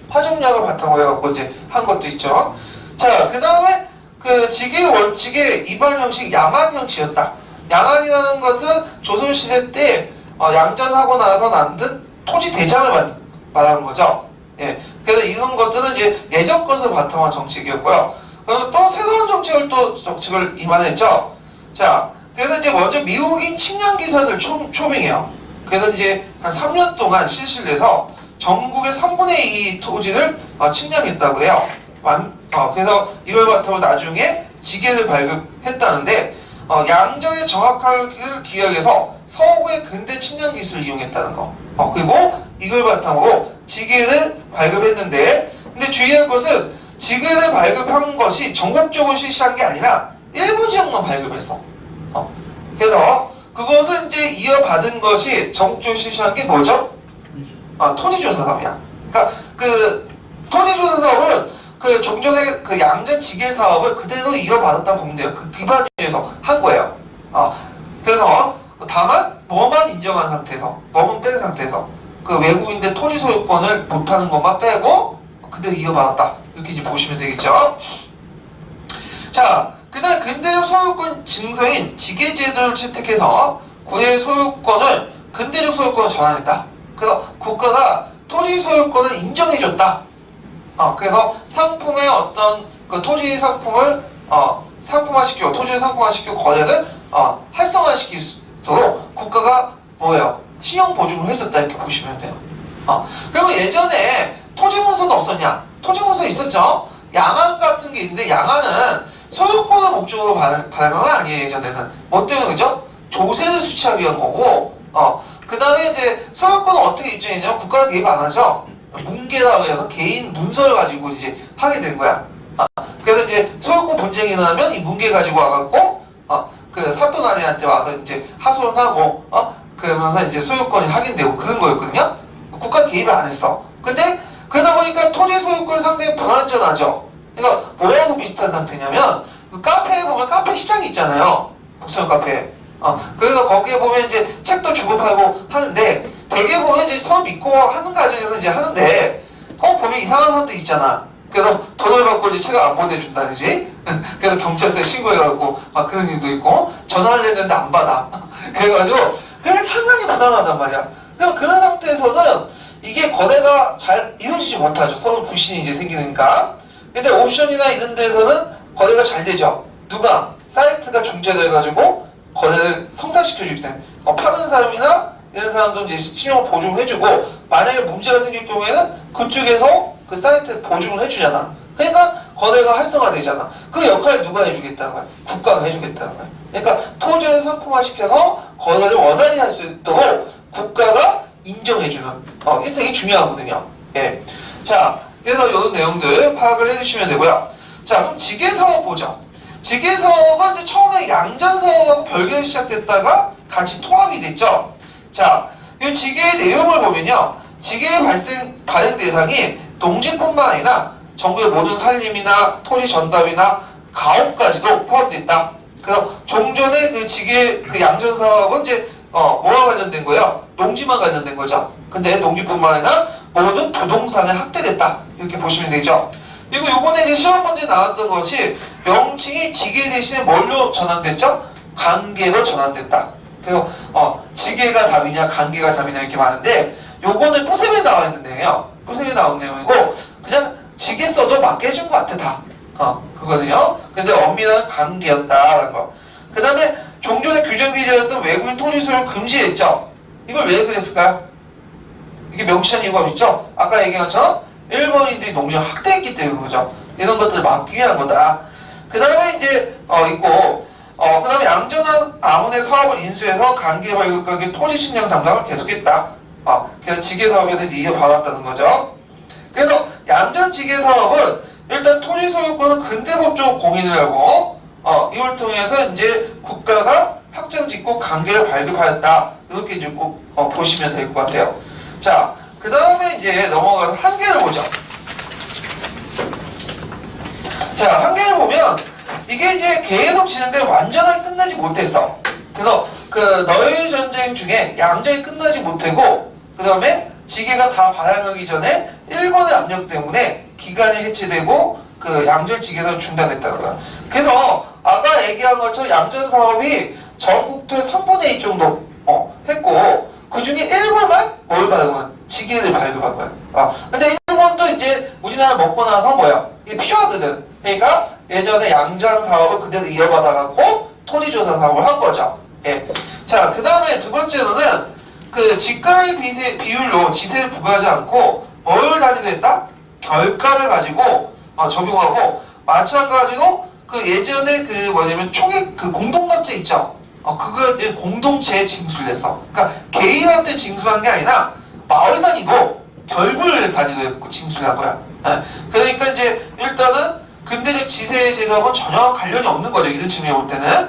파종량을 바탕으로 해갖고 이제 한 것도 있죠. 자, 그 다음에 그 지계 원칙의 이반 형식 양안 형식이었다. 양안이라는 것은 조선시대 때 양전하고 나서 만든 토지 대장을 말하는 거죠. 예. 그래서 이런 것들은 이제 예전 것을 바탕한 정책이었고요. 그래서 또 새로운 정책을 임한했죠. 자, 그래서 이제 먼저 미국인 측량 기사들 초빙해요. 그래서 이제 한 3년 동안 실시를 해서 전국의 3분의 2 토지를 측량했다고 해요. 그래서 이걸 바탕으로 나중에 지계를 발급했다는데, 양정의 정확하기를 기하기 위해서 서구의 근대 측량 기술을 이용했다는 거. 그리고 이걸 바탕으로 지게를 발급했는데, 근데 주의할 것은 지게를 발급한 것이 전국적으로 실시한 게 아니라 일부 지역만 발급했어. 그래서 그것을 이제 이어받은 것이 전국적으로 실시한 게 뭐죠? 토지조사 사업이야. 그러니까 그 토지조사 사업은 그 종전의 그 양전 지게 사업을 그대로 이어받았다고 보면 돼요. 그 기반 위에서 한 거예요. 그래서 다만 뭐만 인정한 상태에서, 뭐만 뺀 상태에서 그 외국인들 토지 소유권을 못하는 것만 빼고 그대로 이어받았다. 이렇게 이제 보시면 되겠죠. 자, 그다음 근대적 소유권 증서인 지계제도를 채택해서 고유의 소유권을 근대적 소유권으로 전환했다. 그래서 국가가 토지 소유권을 인정해줬다. 그래서 상품의 어떤 그 토지 상품을 상품화시키고 토지를 상품화시키고 거래를 활성화시키도록 국가가 뭐예요? 신용 보증을 해줬다 이렇게 보시면 돼요. 그러면 예전에 토지 문서가 없었냐? 토지 문서 있었죠. 양안 같은 게 있는데 양안은 소유권을 목적으로 받은 건 아니에요. 예전에는 뭐 때문에 그죠? 조세를 수취하기 위한 거고, 그 다음에 이제 소유권을 어떻게 입증했냐면 국가가 개입 안 하죠. 문계라고 해서 개인 문서를 가지고 이제 하게 된 거야. 그래서 이제 소유권 분쟁이 나면 이 문계 가지고 와갖고 그 사또나리한테 와서 이제 하소연 하고 그러면서 이제 소유권이 확인되고 그런 거였거든요. 국가 개입을 안 했어. 근데 그러다 보니까 토지 소유권이 상당히 불안전하죠. 그러니까 뭐하고 비슷한 상태냐면 그 카페에 보면 카페 시장이 있잖아요. 북서역 카페. 그래서 거기에 보면 이제 책도 주고 팔고 하는데 대개 보면 이제 서로 믿고 하는 과정에서 이제 하는데 보면 이상한 사람들 있잖아. 그래서 돈을 받고 이제 책을 안 보내준다든지 그래서 경찰서에 신고해갖고 그런 일도 있고 전화를 했는데 안 받아. 그래가지고 그게 상당히 불안하단 말이야. 그럼 그런 상태에서는 이게 거래가 잘 이루어지지 못하죠. 서로 불신이 이제 생기니까. 근데 옵션이나 이런 데서는 거래가 잘 되죠. 누가? 사이트가 중재돼가지고 거래를 성사시켜주기 때문에 파는 사람이나 이런 사람도 이제 신용을 보증을 해주고 만약에 문제가 생길 경우에는 그쪽에서 그 사이트에 보증을 해주잖아. 그러니까 거래가 활성화되잖아. 그 역할을 누가 해주겠다는 거야? 국가가 해주겠다는 거야. 그러니까 토지를 상품화시켜서 거래를 원활히 할 수 있도록 국가가 인정해주는 이게 되게 중요하거든요. 예. 자, 그래서 이런 내용들 파악을 해주시면 되고요. 자, 그럼 지게사업 보죠. 지게사업은 이제 처음에 양전사업하고 별개로 시작됐다가 같이 통합이 됐죠. 자, 이 지게의 내용을 보면요. 지게의 발행 대상이 농지뿐만 아니라 정부의 모든 산림이나 토지 전담이나 가옥까지도 포함됐다. 그래서 종전의 그 지게 그 양전 사업은 이제 뭐와 관련된 거예요? 농지만 관련된 거죠. 근데 농지뿐만 아니라 모든 부동산에 확대됐다. 이렇게 보시면 되죠. 그리고 요번에 이제 시험 문제 나왔던 것이 명칭이 지게 대신에 뭘로 전환됐죠? 관계로 전환됐다. 그래서 지게가 답이냐 관계가 답이냐 이렇게 많은데 요거는 뿌셈에 나와 있는 내용이에요. 뿌셈에 나온 내용이고 그냥 지게 써도 맞게 해준 것 같아 다. 그거든요. 근데 엄밀한 관계였다라는 거. 그 다음에 종전에 규정되지 않았던 외국인 토지 소유를 금지했죠. 이걸 왜 그랬을까요? 이게 명시한 이유가 있죠. 아까 얘기한 것처럼 일본인들이 농지를 확대했기 때문에 그죠. 이런 것들을 막기 위한 거다. 그 다음에 이제 있고 그 다음에 양전한 아문의 사업을 인수해서 관계 발급관계 토지 측량 담당을 계속했다. 그래서 지게 사업에서 이어받았다는 거죠. 그래서 양전 지게 사업은 일단 토지 소유권은 근대법적으로 공인을 하고 이걸 통해서 이제 국가가 확정 짓고 관계를 발급하였다. 이렇게 이제 꼭 보시면 될 것 같아요. 자, 그 다음에 이제 넘어가서 한계를 보죠. 자, 한계를 보면 이게 이제 계속 진행돼 완전하게 끝나지 못했어. 그래서 그 너일 전쟁 중에 양전이 끝나지 못하고 그 다음에 지게가 다 발행하기 전에 일본의 압력 때문에 기간이 해체되고 그 양전 지게가 중단됐다는 거야. 그래서 아까 얘기한 것처럼 양전 사업이 전국토의 3분의 2 정도 했고 그 중에 일본만 뭘 받은 거야? 지게를 발급한 거야. 근데 일본도 이제 우리나라 먹고 나서 뭐야? 이게 필요하거든. 그러니까 예전에 양전 사업을 그대로 이어받아갖고 토지조사 사업을 한 거죠. 예. 자, 그 다음에 두 번째로는 그 지가의 비율로 지세를 부과하지 않고 뭘 다니도 했다? 결가를 가지고 적용하고 마찬가지로 그 예전에 그 뭐냐면 총액 그 공동납세 있죠? 그거 공동체에 징수를 했어. 그러니까 개인한테 징수한 게 아니라 마을 단위도 결부를 단위로 했고 징수라고요. 예. 그러니까 이제 일단은 근대적 지세 제도하고는 전혀 관련이 없는 거죠. 이런 측면에 볼 때는.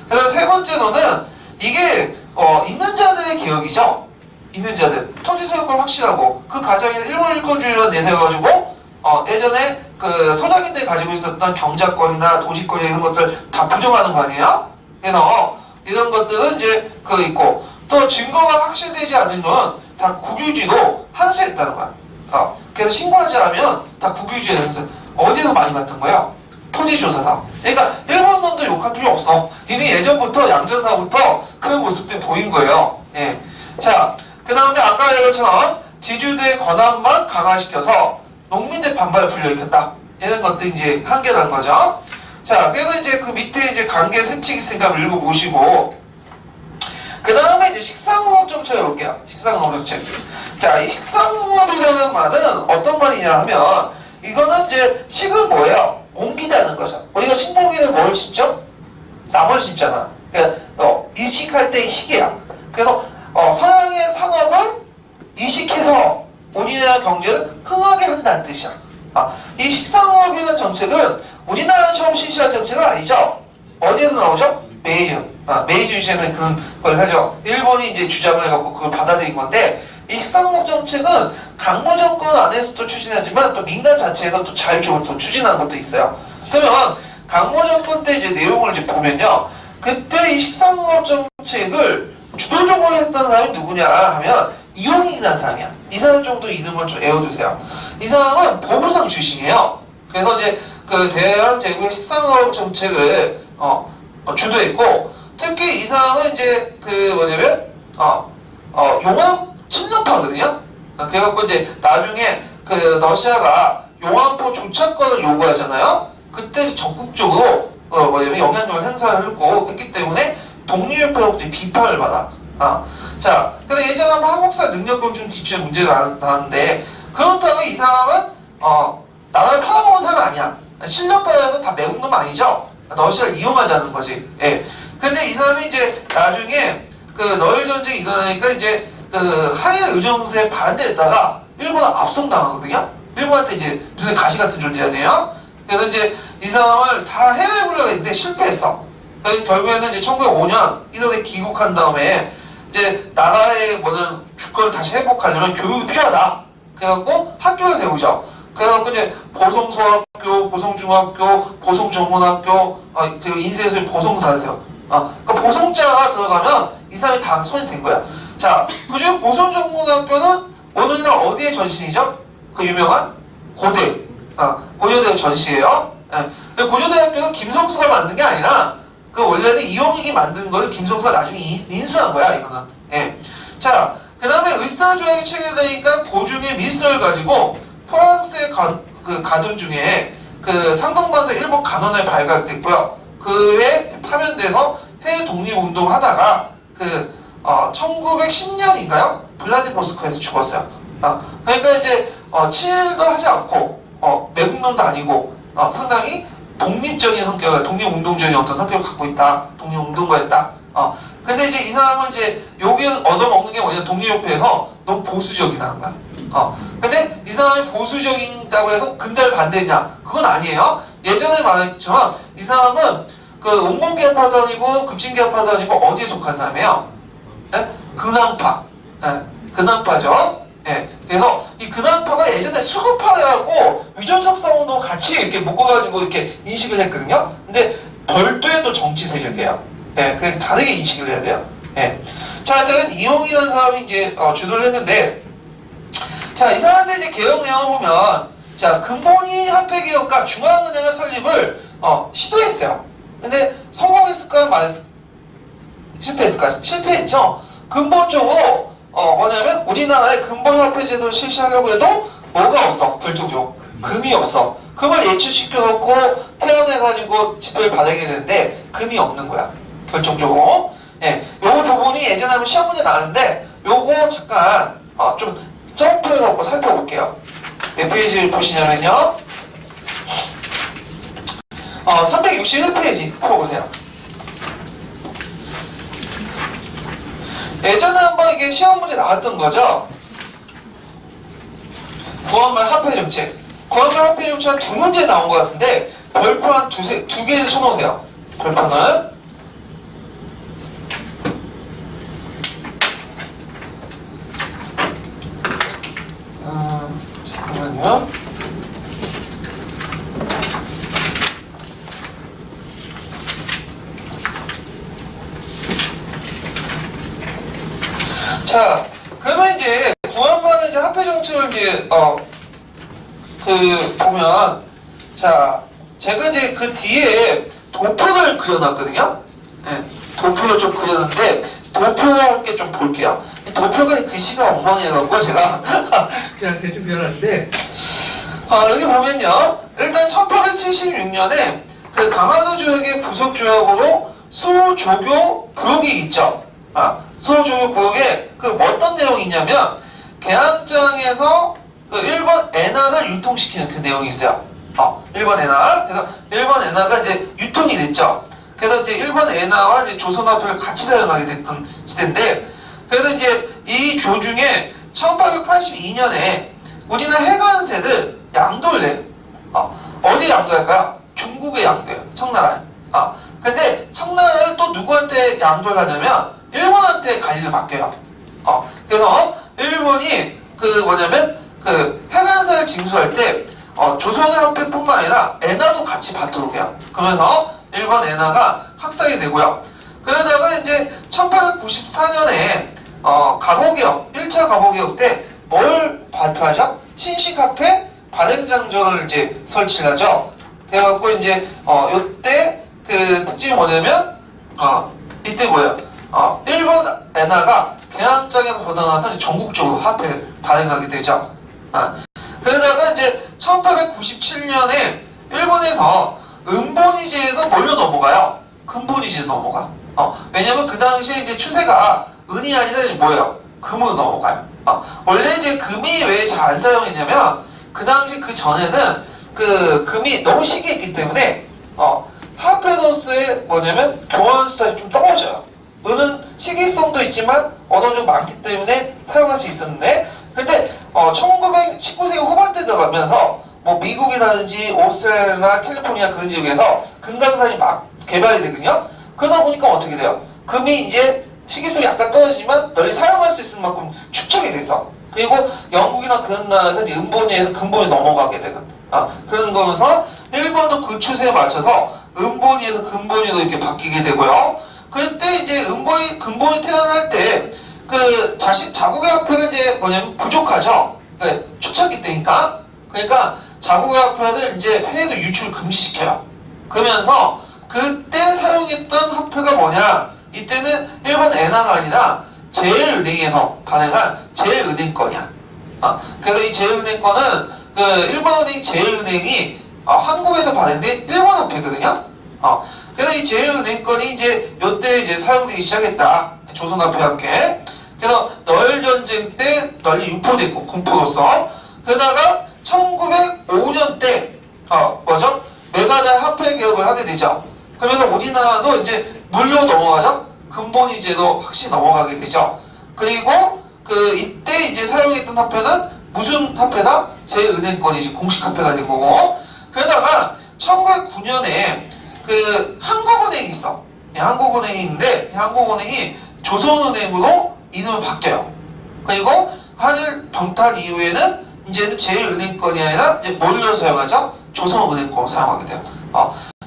그래서 세 번째로는 이게 있는 자들의 개혁이죠. 있는 자들 토지 소유권 확실하고 그 가정에서 일본 일권주의를 내세워가지고 예전에 그 소작인들이 가지고 있었던 경작권이나 도지권 이런 것들 다 부정하는 거 아니에요? 그래서 이런 것들은 이제 그 있고 또 증거가 확실되지 않은 건 다 국유지도 한수했다는 거야. 그래서 신고하지 않으면 다 국유지에 대해서 어디서 많이 봤던 거예요? 토지조사상. 그러니까 일본 놈도 욕할 필요 없어. 이미 예전부터 양전사부터 그런 모습들이 보인 거예요. 예. 자, 그 다음에 아까 얘기한 것처럼 지주대의 권한만 강화시켜서 농민들 반발을 불러일으켰다. 이런 것도 이제 한계라는 거죠. 자, 그래서 이제 그 밑에 이제 관계 세칙 있으니까 읽어보시고, 그 다음에 이제 식상공업 정책을 볼게요. 식상공업 정책. 자, 이 식상공업이라는 말은 어떤 말이냐 하면, 이거는 이제 식은 뭐예요? 옮기다는 거죠. 우리가 식목일에 뭘 심죠? 나무를 심잖아. 그러니까 이식할 때 식이야. 그래서 서양의 산업을 이식해서 우리나라 경제를 흥하게 한다는 뜻이야. 이 식상공업이라는 정책은 우리나라 처음 실시한 정책은 아니죠. 어디에서 나오죠? 메이준. 메이준시에서 그런 걸 하죠. 일본이 이제 주장을 해갖고 그걸 받아들인 건데, 이 식상공업 정책은 강무 정권 안에서도 추진하지만 또 민간 자체에서 또 자율적으로 또 추진하는 것도 있어요. 그러면 강무 정권 때 이제 내용을 이제 보면요, 그때 이 식상공업 정책을 주도적으로 했던 사람이 누구냐 하면 이용익이라는 사람이야. 이 사람 정도 이름을 좀 외워두세요. 이 사람은 법무상 출신이에요. 그래서 이제 그 대한 제국의 식상공업 정책을 주도했고, 특히 이 사람은 이제 그 뭐냐면 용암 침략파거든요. 그래갖고 이제 나중에 그 러시아가 용암포 조차권을 요구하잖아요. 그때 전국적으로 뭐냐면 영향력을 행사하려고 했기 때문에 독립협회로부터 비판을 받아. 자, 근데 예전에 한번 한국사 능력검증 기출에 문제가 나왔는데, 그렇다면 이 사람은 나라를 팔아먹은 사람이 아니야. 실력파라서 다 매국놈 아니죠. 러시아를 이용하자는 거지. 예. 근데 이 사람이 이제 나중에 그 러일 전쟁이 일어나니까 이제 그 한일 의정세에 반대했다가 일본은 압송당하거든요. 일본한테 이제 눈에 가시 같은 존재 아니에요. 그래서 이제 이 사람을 다 해외에 보려고 했는데 실패했어. 결국에는 이제 1905년 1월에 귀국한 다음에 이제 나라의 뭐는 주권을 다시 회복하려면 교육이 필요하다. 그래갖고 학교를 세우죠. 그래갖고 이제 보성소학교, 보성중학교, 보성전문학교, 그리고 인쇄소에 보성사세요. 그러니까 보성자가 들어가면 이 사람이 다 손이 된 거야. 자, 그중에 보성전문학교는 오늘날 어디의 전신이죠? 그 유명한 고대, 고려대 전시예요. 예. 고려대학교는 김성수가 만든 게 아니라 그 원래는 이용익이 만든 걸 김성수가 나중에 인수한 거야, 이거는. 예. 자, 그 다음에 을사조약이 체결되니까 고중의 밀서를 가지고 프랑스에 가던 중에 그 상동반도 일본 간원에 발각됐고요. 그에 파면돼서 해외 독립운동 하다가 1910년인가요? 블라디보스토크에서 죽었어요. 그러니까 이제 친일도 하지 않고 매국놈도 아니고 상당히 독립적인 성격을, 독립운동적인 어떤 성격을 갖고 있다. 독립운동가였다. 근데 이제 이 사람은 이제 여기를 얻어먹는 게 뭐냐, 독립협회에서 너무 보수적이라는 거야. 근데 이 사람이 보수적이다고 해서 근대를 반대했냐? 그건 아니에요. 예전에 말했지만 이 사람은 그 온건계파도 아니고 급진계파도 아니고 어디에 속한 사람이에요? 예? 근황파. 예? 근황파죠. 예. 그래서 이 근황파가 예전에 수급파라고 위전척사운동 같이 이렇게 묶어가지고 이렇게 인식을 했거든요. 근데 별도의 또 정치 세력이에요. 예. 그래서 다르게 인식을 해야 돼요. 예. 자, 일단 이용이라는 사람이 이제 주도를 했는데, 자, 이 사람들이 이제 개혁 내용을 보면, 자, 근본이 화폐개혁과 중앙은행을 설립을 시도했어요. 근데 성공했을까 실패했을까? 실패했죠. 근본적으로 뭐냐면 우리나라의 근본화폐 제도를 실시하려고 해도 뭐가 없어, 결정적으로 금이 없어. 금을 예출시켜 놓고 태어내가지고 지표를 받아야 되는데 금이 없는 거야, 결정적으로. 예, 요 부분이 예전에 한번 시험 문제 나왔는데 요거 잠깐 좀 점프해서 살펴볼게요. 몇 페이지를 보시냐면요, 361페이지 풀어보세요. 예전에 한번 이게 시험 문제 나왔던 거죠. 구한말 화폐 정책. 구한말 화폐 정책 한 2문제 나온 것 같은데 별표 한 두 개를 쳐놓으세요. 별표는 잠깐만요. 자, 그러면 이제 구한말은 이제 화폐 정책을 이제 보면, 자, 제가 이제 그 뒤에 도표를 그려놨거든요. 네, 도표를 좀 그렸는데 도표와 함께 좀 볼게요. 도표가 글씨가 엉망해갖고 제가 그냥 대충 그려놨는데, 여기 보면요, 일단 1876년에 그 강화도 조약의 부속 조약으로 수조교 부록이 있죠. 수조교 부록에 그 어떤 내용이 있냐면 개항장에서 그 일본 엔화를 유통시키는 그 내용이 있어요. 일본 엔화. 그래서 일본 엔화가 이제 유통이 됐죠. 그래서 이제 일본 엔화와 이제 조선화폐를 같이 사용하게 됐던 시대인데, 그래서 이제 이 조중에 1882년에 우리나라 해관세를 양도를 해. 어디 양도할까요? 중국에 양도해요. 청나라에. 근데 청나라를 또 누구한테 양도를 하냐면 일본한테 관리를 맡겨요. 그래서 일본이 그 해관세를 징수할 때 조선의 화폐뿐만 아니라 엔화도 같이 받도록 해요. 그러면서 일본 엔화가 확산이 되고요. 그러다가 이제 1894년에 가보개혁, 1차 가보개혁 때 뭘 발표하죠? 신식화폐 발행장전을 이제 설치를 하죠. 그래갖고 이제 이때 그 특징이 뭐냐면 이때 뭐예요? 일본 엔화가 개항장에서 벗어나서 전국적으로 화폐 발행하게 되죠. 그러다가 이제 1897년에 일본에서 은본위제에서 뭘로 넘어가요? 금본위제로 넘어가. 왜냐면 그 당시에 이제 추세가 은이 아니라 뭐예요? 금으로 넘어가요. 원래 이제 금이 왜 잘 안 사용했냐면 그 당시 그 전에는 그 금이 너무 시기했기 때문에 화폐로서의 뭐냐면 교환 스타일이 좀 떨어져요. 은은 시기성도 있지만 어느 정도 많기 때문에 사용할 수 있었는데, 근데 19세기 후반대 들어가면서 뭐 미국이라든지 오스트레일리아나 캘리포니아 그런 지역에서 금강산이 막 개발이 되거든요. 그러다 보니까 어떻게 돼요? 금이 이제 시기성이 약간 떨어지지만 널리 사용할 수 있을 만큼 축적이 돼서, 그리고 영국이나 그런 나라에서 은본위에서 금본위 넘어가게 되는 그런 거면서 일본도 그 추세에 맞춰서 은본위에서 금본위로 이렇게 바뀌게 되고요. 그때 이제 금본위 태어날 때 그 자국의 화폐가 이제 뭐냐면 부족하죠. 초창기 때니까. 그러니까 자국의 화폐를 이제 해외도 유출 금지시켜요. 그러면서 그때 사용했던 화폐가 뭐냐? 이때는 일본 엔화가 아니라 제일은행에서 발행한 제일은행권이야. 그래서 이 제일은행권은 그 일본은행 제일은행이 한국에서 발행된 일본 화폐거든요. 그래서 이 제일은행권이 이제 요때 이제 사용되기 시작했다. 조선화폐와 함께. 그래서 널전쟁 때 널리 유포됐고 군포로서. 그러다가 1905년 때 뭐죠? 메가달 화폐 개혁을 하게 되죠. 그러면서 우리나라도 이제 물로 넘어가죠. 금본위제도 확실히 넘어가게 되죠. 그리고 그 이때 이제 사용했던 화폐는 무슨 화폐다? 제일은행권이 이제 공식 화폐가 된 거고. 그러다가 1909년에 그 한국은행이 있어. 한국은행이 있는데 한국은행이 조선은행으로 이름을 바뀌어요. 그리고 한일 병탈 이후에는 이제는 제일은행권이 아니라 이제 뭘로 사용하죠? 조선은행권을 사용하게 돼요.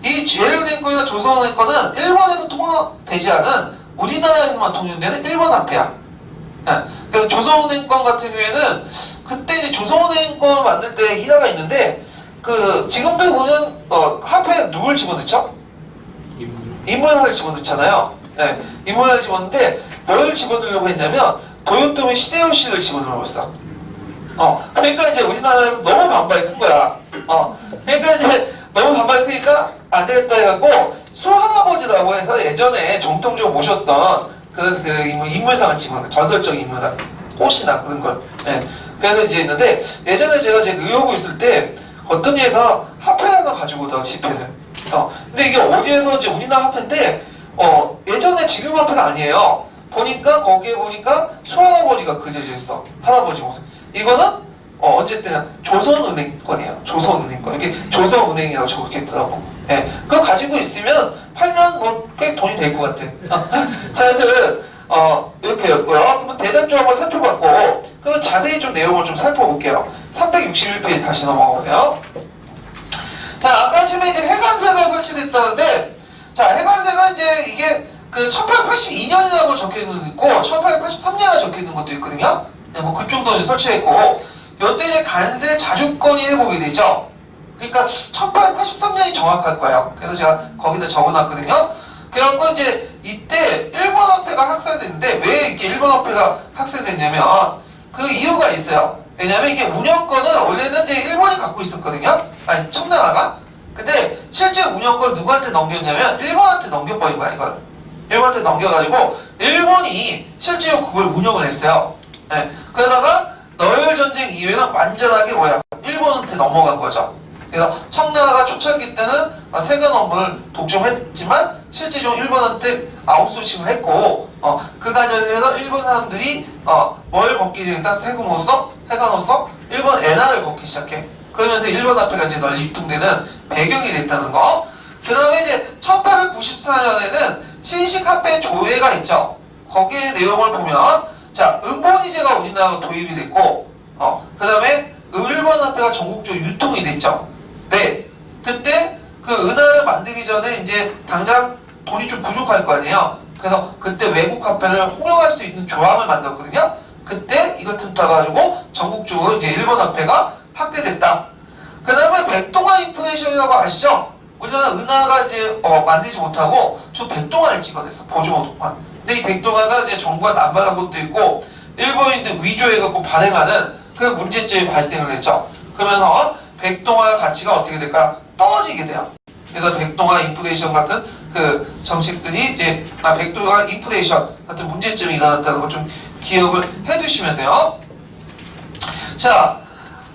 이 제일은행권이나 조선은행권은 일본에서 통용되지 않은 우리나라에서만 통용되는 일본 화폐야. 그래서 조선은행권 같은 경우에는 그때 이제 조선은행권을 만들 때 일화가 있는데, 그 지금도 보면 화폐에 누굴 집어넣죠? 인물을 집어넣잖아요. 네, 인물을 집어넣는데 뭘 집어넣으려고 했냐면 도요토미 히데요시를 집어넣으려고 했어. 그러니까 이제 우리나라에서 너무 반발이 큰 거야. 그러니까 이제 너무 반발이 크니까 안 되겠다 해갖고 수할아버지라고 해서 예전에 정통적으로 모셨던 그런 그 인물상을 집어넣은 전설적인 인물상, 꽃이나 그런 걸. 네. 그래서 이제 있는데 예전에 제가 의료고 있을 때 어떤 얘가 화폐를 하나 가지고 오다가 지폐를. 근데 이게 어디에서 이제 우리나라 화폐인데 예전에 지금 화폐가 아니에요. 보니까 거기에 보니까 수할아버지가 그려져 있어. 할아버지 모습. 이거는 어쨌든 조선은행권이에요. 조선은행권. 이게 조선은행이라고 적혀 있더라고. 예, 그거 가지고 있으면 팔면 뭐 꽤 돈이 될 것 같아. 자, 하여튼 이렇게였고요. 그러면 대략적으로 한번 살펴봤고, 그러면 자세히 좀 내용을 좀 살펴볼게요. 361페이지 다시 넘어가고요. 자, 아까 처음에 이제 해관세가 설치됐다는데, 자, 해관세가 이제 이게 그 1882년이라고 적혀 있는 것도 있고, 1883년에 적혀 있는 것도 있거든요. 네, 뭐 그쪽 돈이 설치했고, 요때 이제 간세 자주권이 회복이 되죠. 그러니까 1883년이 정확할 거예요. 그래서 제가 거기다 적어놨거든요. 그래갖고 이제 이때 일본 화폐가 학살됐는데 왜 이렇게 일본 화폐가 학살됐냐면 그 이유가 있어요. 왜냐면 이게 운영권은 원래는 이제 일본이 갖고 있었거든요. 아니 청나라가. 근데 실제 운영권을 누구한테 넘겼냐면 일본한테 넘겨버린 거야 이걸. 일본한테 넘겨가지고 일본이 실제로 그걸 운영을 했어요. 네. 그러다가 너열 전쟁 이후에는 완전하게 일본한테 넘어간 거죠. 그래서 청나라가 초창기 때는 세관 업무를 독점했지만 실제적으로 일본한테 아웃소싱을 했고 그 과정에서 일본 사람들이 뭘 걷기 되겠다 세금으로서 일본 엔화를 걷기 시작해. 그러면서 일본 화폐가 이제 널리 유통되는 배경이 됐다는 거. 그 다음에 이제 1894년에는 신식화폐 조회가 있죠. 거기에 내용을 보면 자 은본위제가 우리나라가 도입이 됐고 그 다음에 일본 화폐가 전국적으로 유통이 됐죠. 네, 그때 그 은화를 만들기 전에 이제 당장 돈이 좀 부족할 거 아니에요. 그래서 그때 외국 화폐를 홍용할 수 있는 조항을 만들었거든요. 그때 이걸 틈타가지고 전국적으로 이제 일본 화폐가 확대됐다. 그 다음에 백동화 인플레이션이라고 아시죠? 우리나라 은화가 이제 만들지 못하고 저 백동화를 찍어냈어. 보조모독판. 근데 이 백동화가 이제 정부가 남발한 것도 있고 일본인들 위조해갖고 발행하는 그 문제점이 발생을 했죠. 그러면서 백동화 가치가 어떻게 될까? 떨어지게 돼요. 그래서 백동화 인플레이션 같은 그 정책들이 이제 백동화 인플레이션 같은 문제점이 일어났다는 걸 좀 기억을 해두시면 돼요. 자,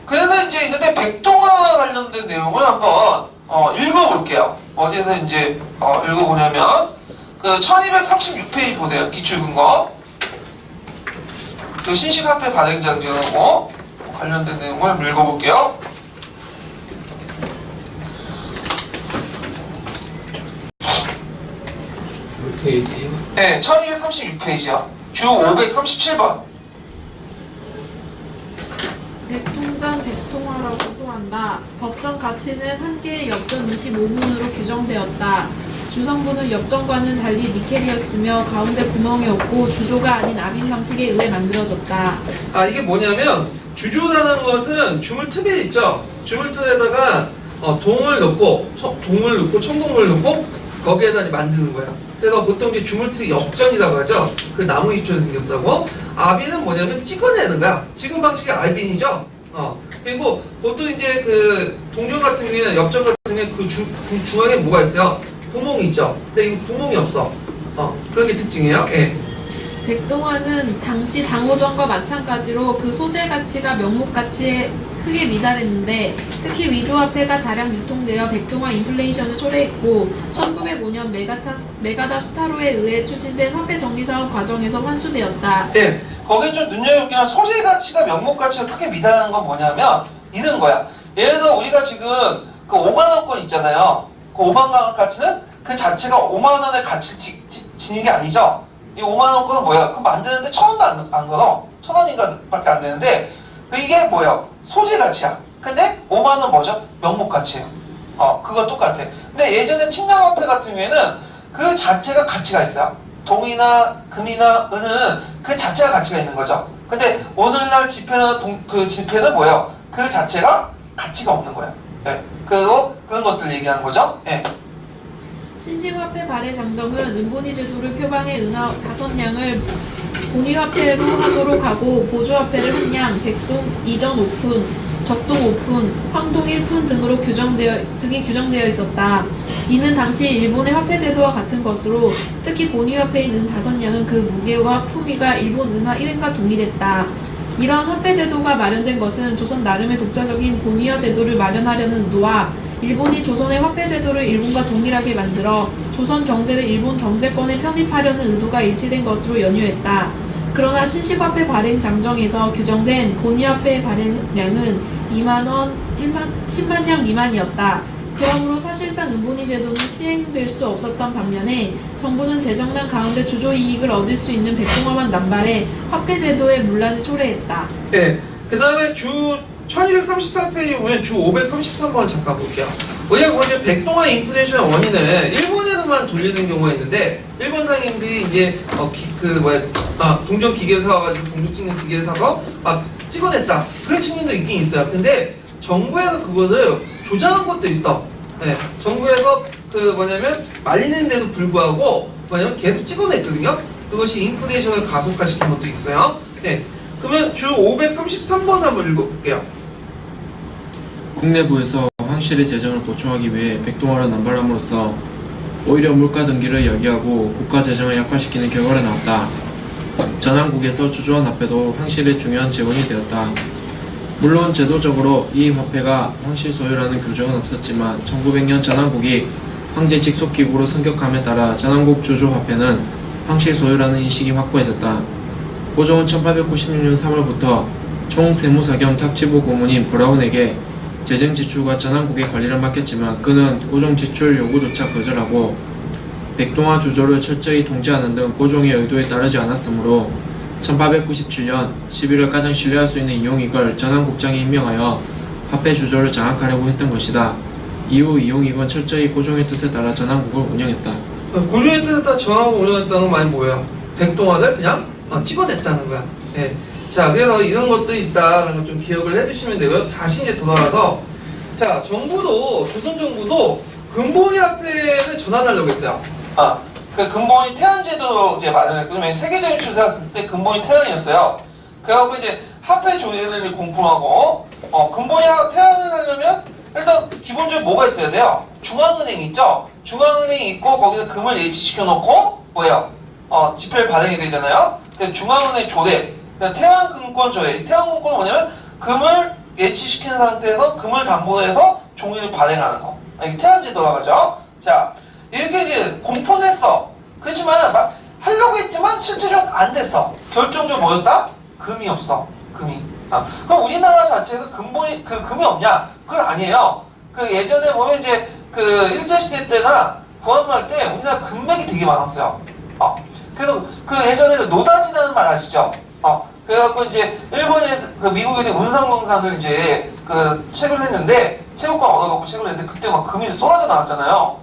그래서 이제 있는데 백동화 관련된 내용을 한번 읽어볼게요. 어디서 이제 읽어보냐면 그 1236페이지 보세요. 기출근거. 그 신식화폐 발행 장려하고 관련된 내용을 읽어볼게요. 몇 페이지? 네, 1236페이지요. 주 537번. 백통장 백통화라고도 한다. 법정 가치는 한 개의 엽전 25문으로 규정되었다. 주성분은 엽전과는 달리 니켈이었으며 가운데 구멍이 없고 주조가 아닌 압인 방식에 의해 만들어졌다. 이게 뭐냐면 주조라는 것은 주물틀에 있죠. 주물틀에다가 동을 넣고 청동물을 넣고 거기에다 이제 만드는 거예요. 그래서 보통 이제 주물틀 엽전이라고 하죠. 그 나무 잎처럼 생겼다고. 압인은 뭐냐면 찍어내는 거야. 지금 방식이 압인이죠. 그리고 보통 이제 그 동전 같은 경우에는 엽전 같은 경우에 그 중앙에 뭐가 있어요? 구멍이 있죠. 근데 이거 구멍이 없어. 그런 게 특징이에요. 예. 백동화는 당시 당호전과 마찬가지로 그 소재 가치가 명목 가치에 크게 미달했는데 특히 위조화폐가 다량 유통되어 백동화 인플레이션을 초래했고 1905년 메가다 수타로에 의해 추진된 화폐 정리사업 과정에서 환수되었다. 예, 거기에 좀 눈여겨보면 소재 가치가 명목 가치가 크게 미달하는 건 뭐냐면 이런 거야. 예를 들어 우리가 지금 그 5만원권 있잖아요. 그 5만원 가치는 그 자체가 5만원의 가치를 지닌 게 아니죠. 이 5만원권은 뭐야? 그거 만드는데 1,000원도 안 걸어. 1,000원인가 밖에 안 되는데 이게 뭐야? 소재 가치야. 근데 5만원 뭐죠? 명목 가치예요. 그거 똑같아. 근데 예전에 침략화폐 같은 경우에는 그 자체가 가치가 있어요. 동이나 금이나 은은 그 자체가 가치가 있는 거죠. 근데 오늘날 지폐는 그 지폐는 뭐예요? 그 자체가 가치가 없는 거예요. 예. 그리고 그런 것들 얘기하는 거죠. 예. 신식화폐 발행 장정은 은본위 제도를 표방해 은화 5량을 본위화폐로 하도록 하고 보조화폐를 1량, 백동 이전 5푼, 적동 5푼, 황동 1푼 등이 규정되어 있었다. 이는 당시 일본의 화폐 제도와 같은 것으로 특히 본위화폐인 은 5량은 그 무게와 품위가 일본 은화 1엔과 동일했다. 이러한 화폐 제도가 마련된 것은 조선 나름의 독자적인 본위화 제도를 마련하려는 의도와 일본이 조선의 화폐 제도를 일본과 동일하게 만들어 조선 경제를 일본 경제권에 편입하려는 의도가 일치된 것으로 연유했다. 그러나 신식화폐 발행 장정에서 규정된 본위화폐 발행량은 2만 원, 10만 량 미만이었다. 그러므로 사실상 은본위 제도는 시행될 수 없었던 반면에 정부는 재정난 가운데 주조이익을 얻을 수 있는 백동화만 남발해 화폐 제도의 문란을 초래했다. 네. 그 다음에 주 1234페이지 보면 주 533번 잠깐 볼게요. 왜냐면 이제 백동화 인플레이션의 원인을 일본에서만 돌리는 경우가 있는데 일본 상인들이 이제 동전 기계를 사와가지고 동전 찍는 기계를 사서 찍어냈다 그런 측면도 있긴 있어요. 근데 정부에서 그것을 조장한 것도 있어. 네. 정부에서 말리는데도 불구하고 계속 찍어냈거든요. 그것이 인플레이션을 가속화시킨 것도 있어요. 네. 그러면 주 533번 한번 읽어볼게요. 국내부에서 황실의 재정을 보충하기 위해 백동화를 남발함으로써 오히려 물가 등기를 야기하고 국가 재정을 약화시키는 결과가 나왔다. 전환국에서 주조한 화폐도 황실의 중요한 재원이 되었다. 물론 제도적으로 이 화폐가 황실 소유라는 규정은 없었지만 1900년 전환국이 황제 직속기구로 승격함에 따라 전환국 주조 화폐는 황실 소유라는 인식이 확고해졌다. 고종은 1896년 3월부터 총세무사 겸 탁지부 고문인 브라운에게 재정 지출과 전환국의 관리를 맡겼지만 그는 고종 지출 요구조차 거절하고 백동화 주조를 철저히 통제하는 등 고종의 의도에 따르지 않았으므로 1897년 11월 가장 신뢰할 수 있는 이용익을 전환국장에 임명하여 화폐 주조를 장악하려고 했던 것이다. 이후 이용익은 철저히 고종의 뜻에 따라 전환국을 운영했다. 고종의 뜻에 따라 전환국을 운영했다는 건 말이 뭐예요? 백동화를 그냥 찍어냈다는 거야. 네. 자, 그래서 이런 것도 있다라는 걸 좀 기억을 해주시면 되고요. 다시 이제 돌아가서 자, 조선 정부도 근본위 화폐를 전환하려고 했어요. 그 근본이 태안제도 이제 맞아요. 그러면 세계적인 추세가 그때 근본이 태안이었어요. 그래갖고 이제 화폐 조례를 공포하고 근본이 태안을 하려면 일단 기본적으로 뭐가 있어야 돼요? 중앙은행 있죠? 중앙은행이 있고 거기서 금을 예치시켜 놓고 뭐예요? 지폐를 발행이 되잖아요. 그래서 중앙은행 조례, 태안금권 조례. 태안금권은 뭐냐면 금을 예치시킨 상태에서 금을 담보해서 종이를 발행하는 거. 이게 태안제도라고 하죠. 자, 이렇게 이제 공포는 했어. 그렇지만 막 하려고 했지만 실제적으로 안 됐어. 결정적으로 뭐였다? 금이 없어. 금이. 그럼 우리나라 자체에서 금이 없냐? 그건 아니에요. 그 예전에 보면 이제 그 일제시대 때나 구한말 때 우리나라 금맥이 되게 많았어요. 그래서 그 예전에 노다지라는 말 아시죠? 그래갖고 이제 미국에 있는 운상공산을 이제 그 책을 했는데 체육관 얻어갖고 책을 했는데 그때 막 금이 쏟아져 나왔잖아요.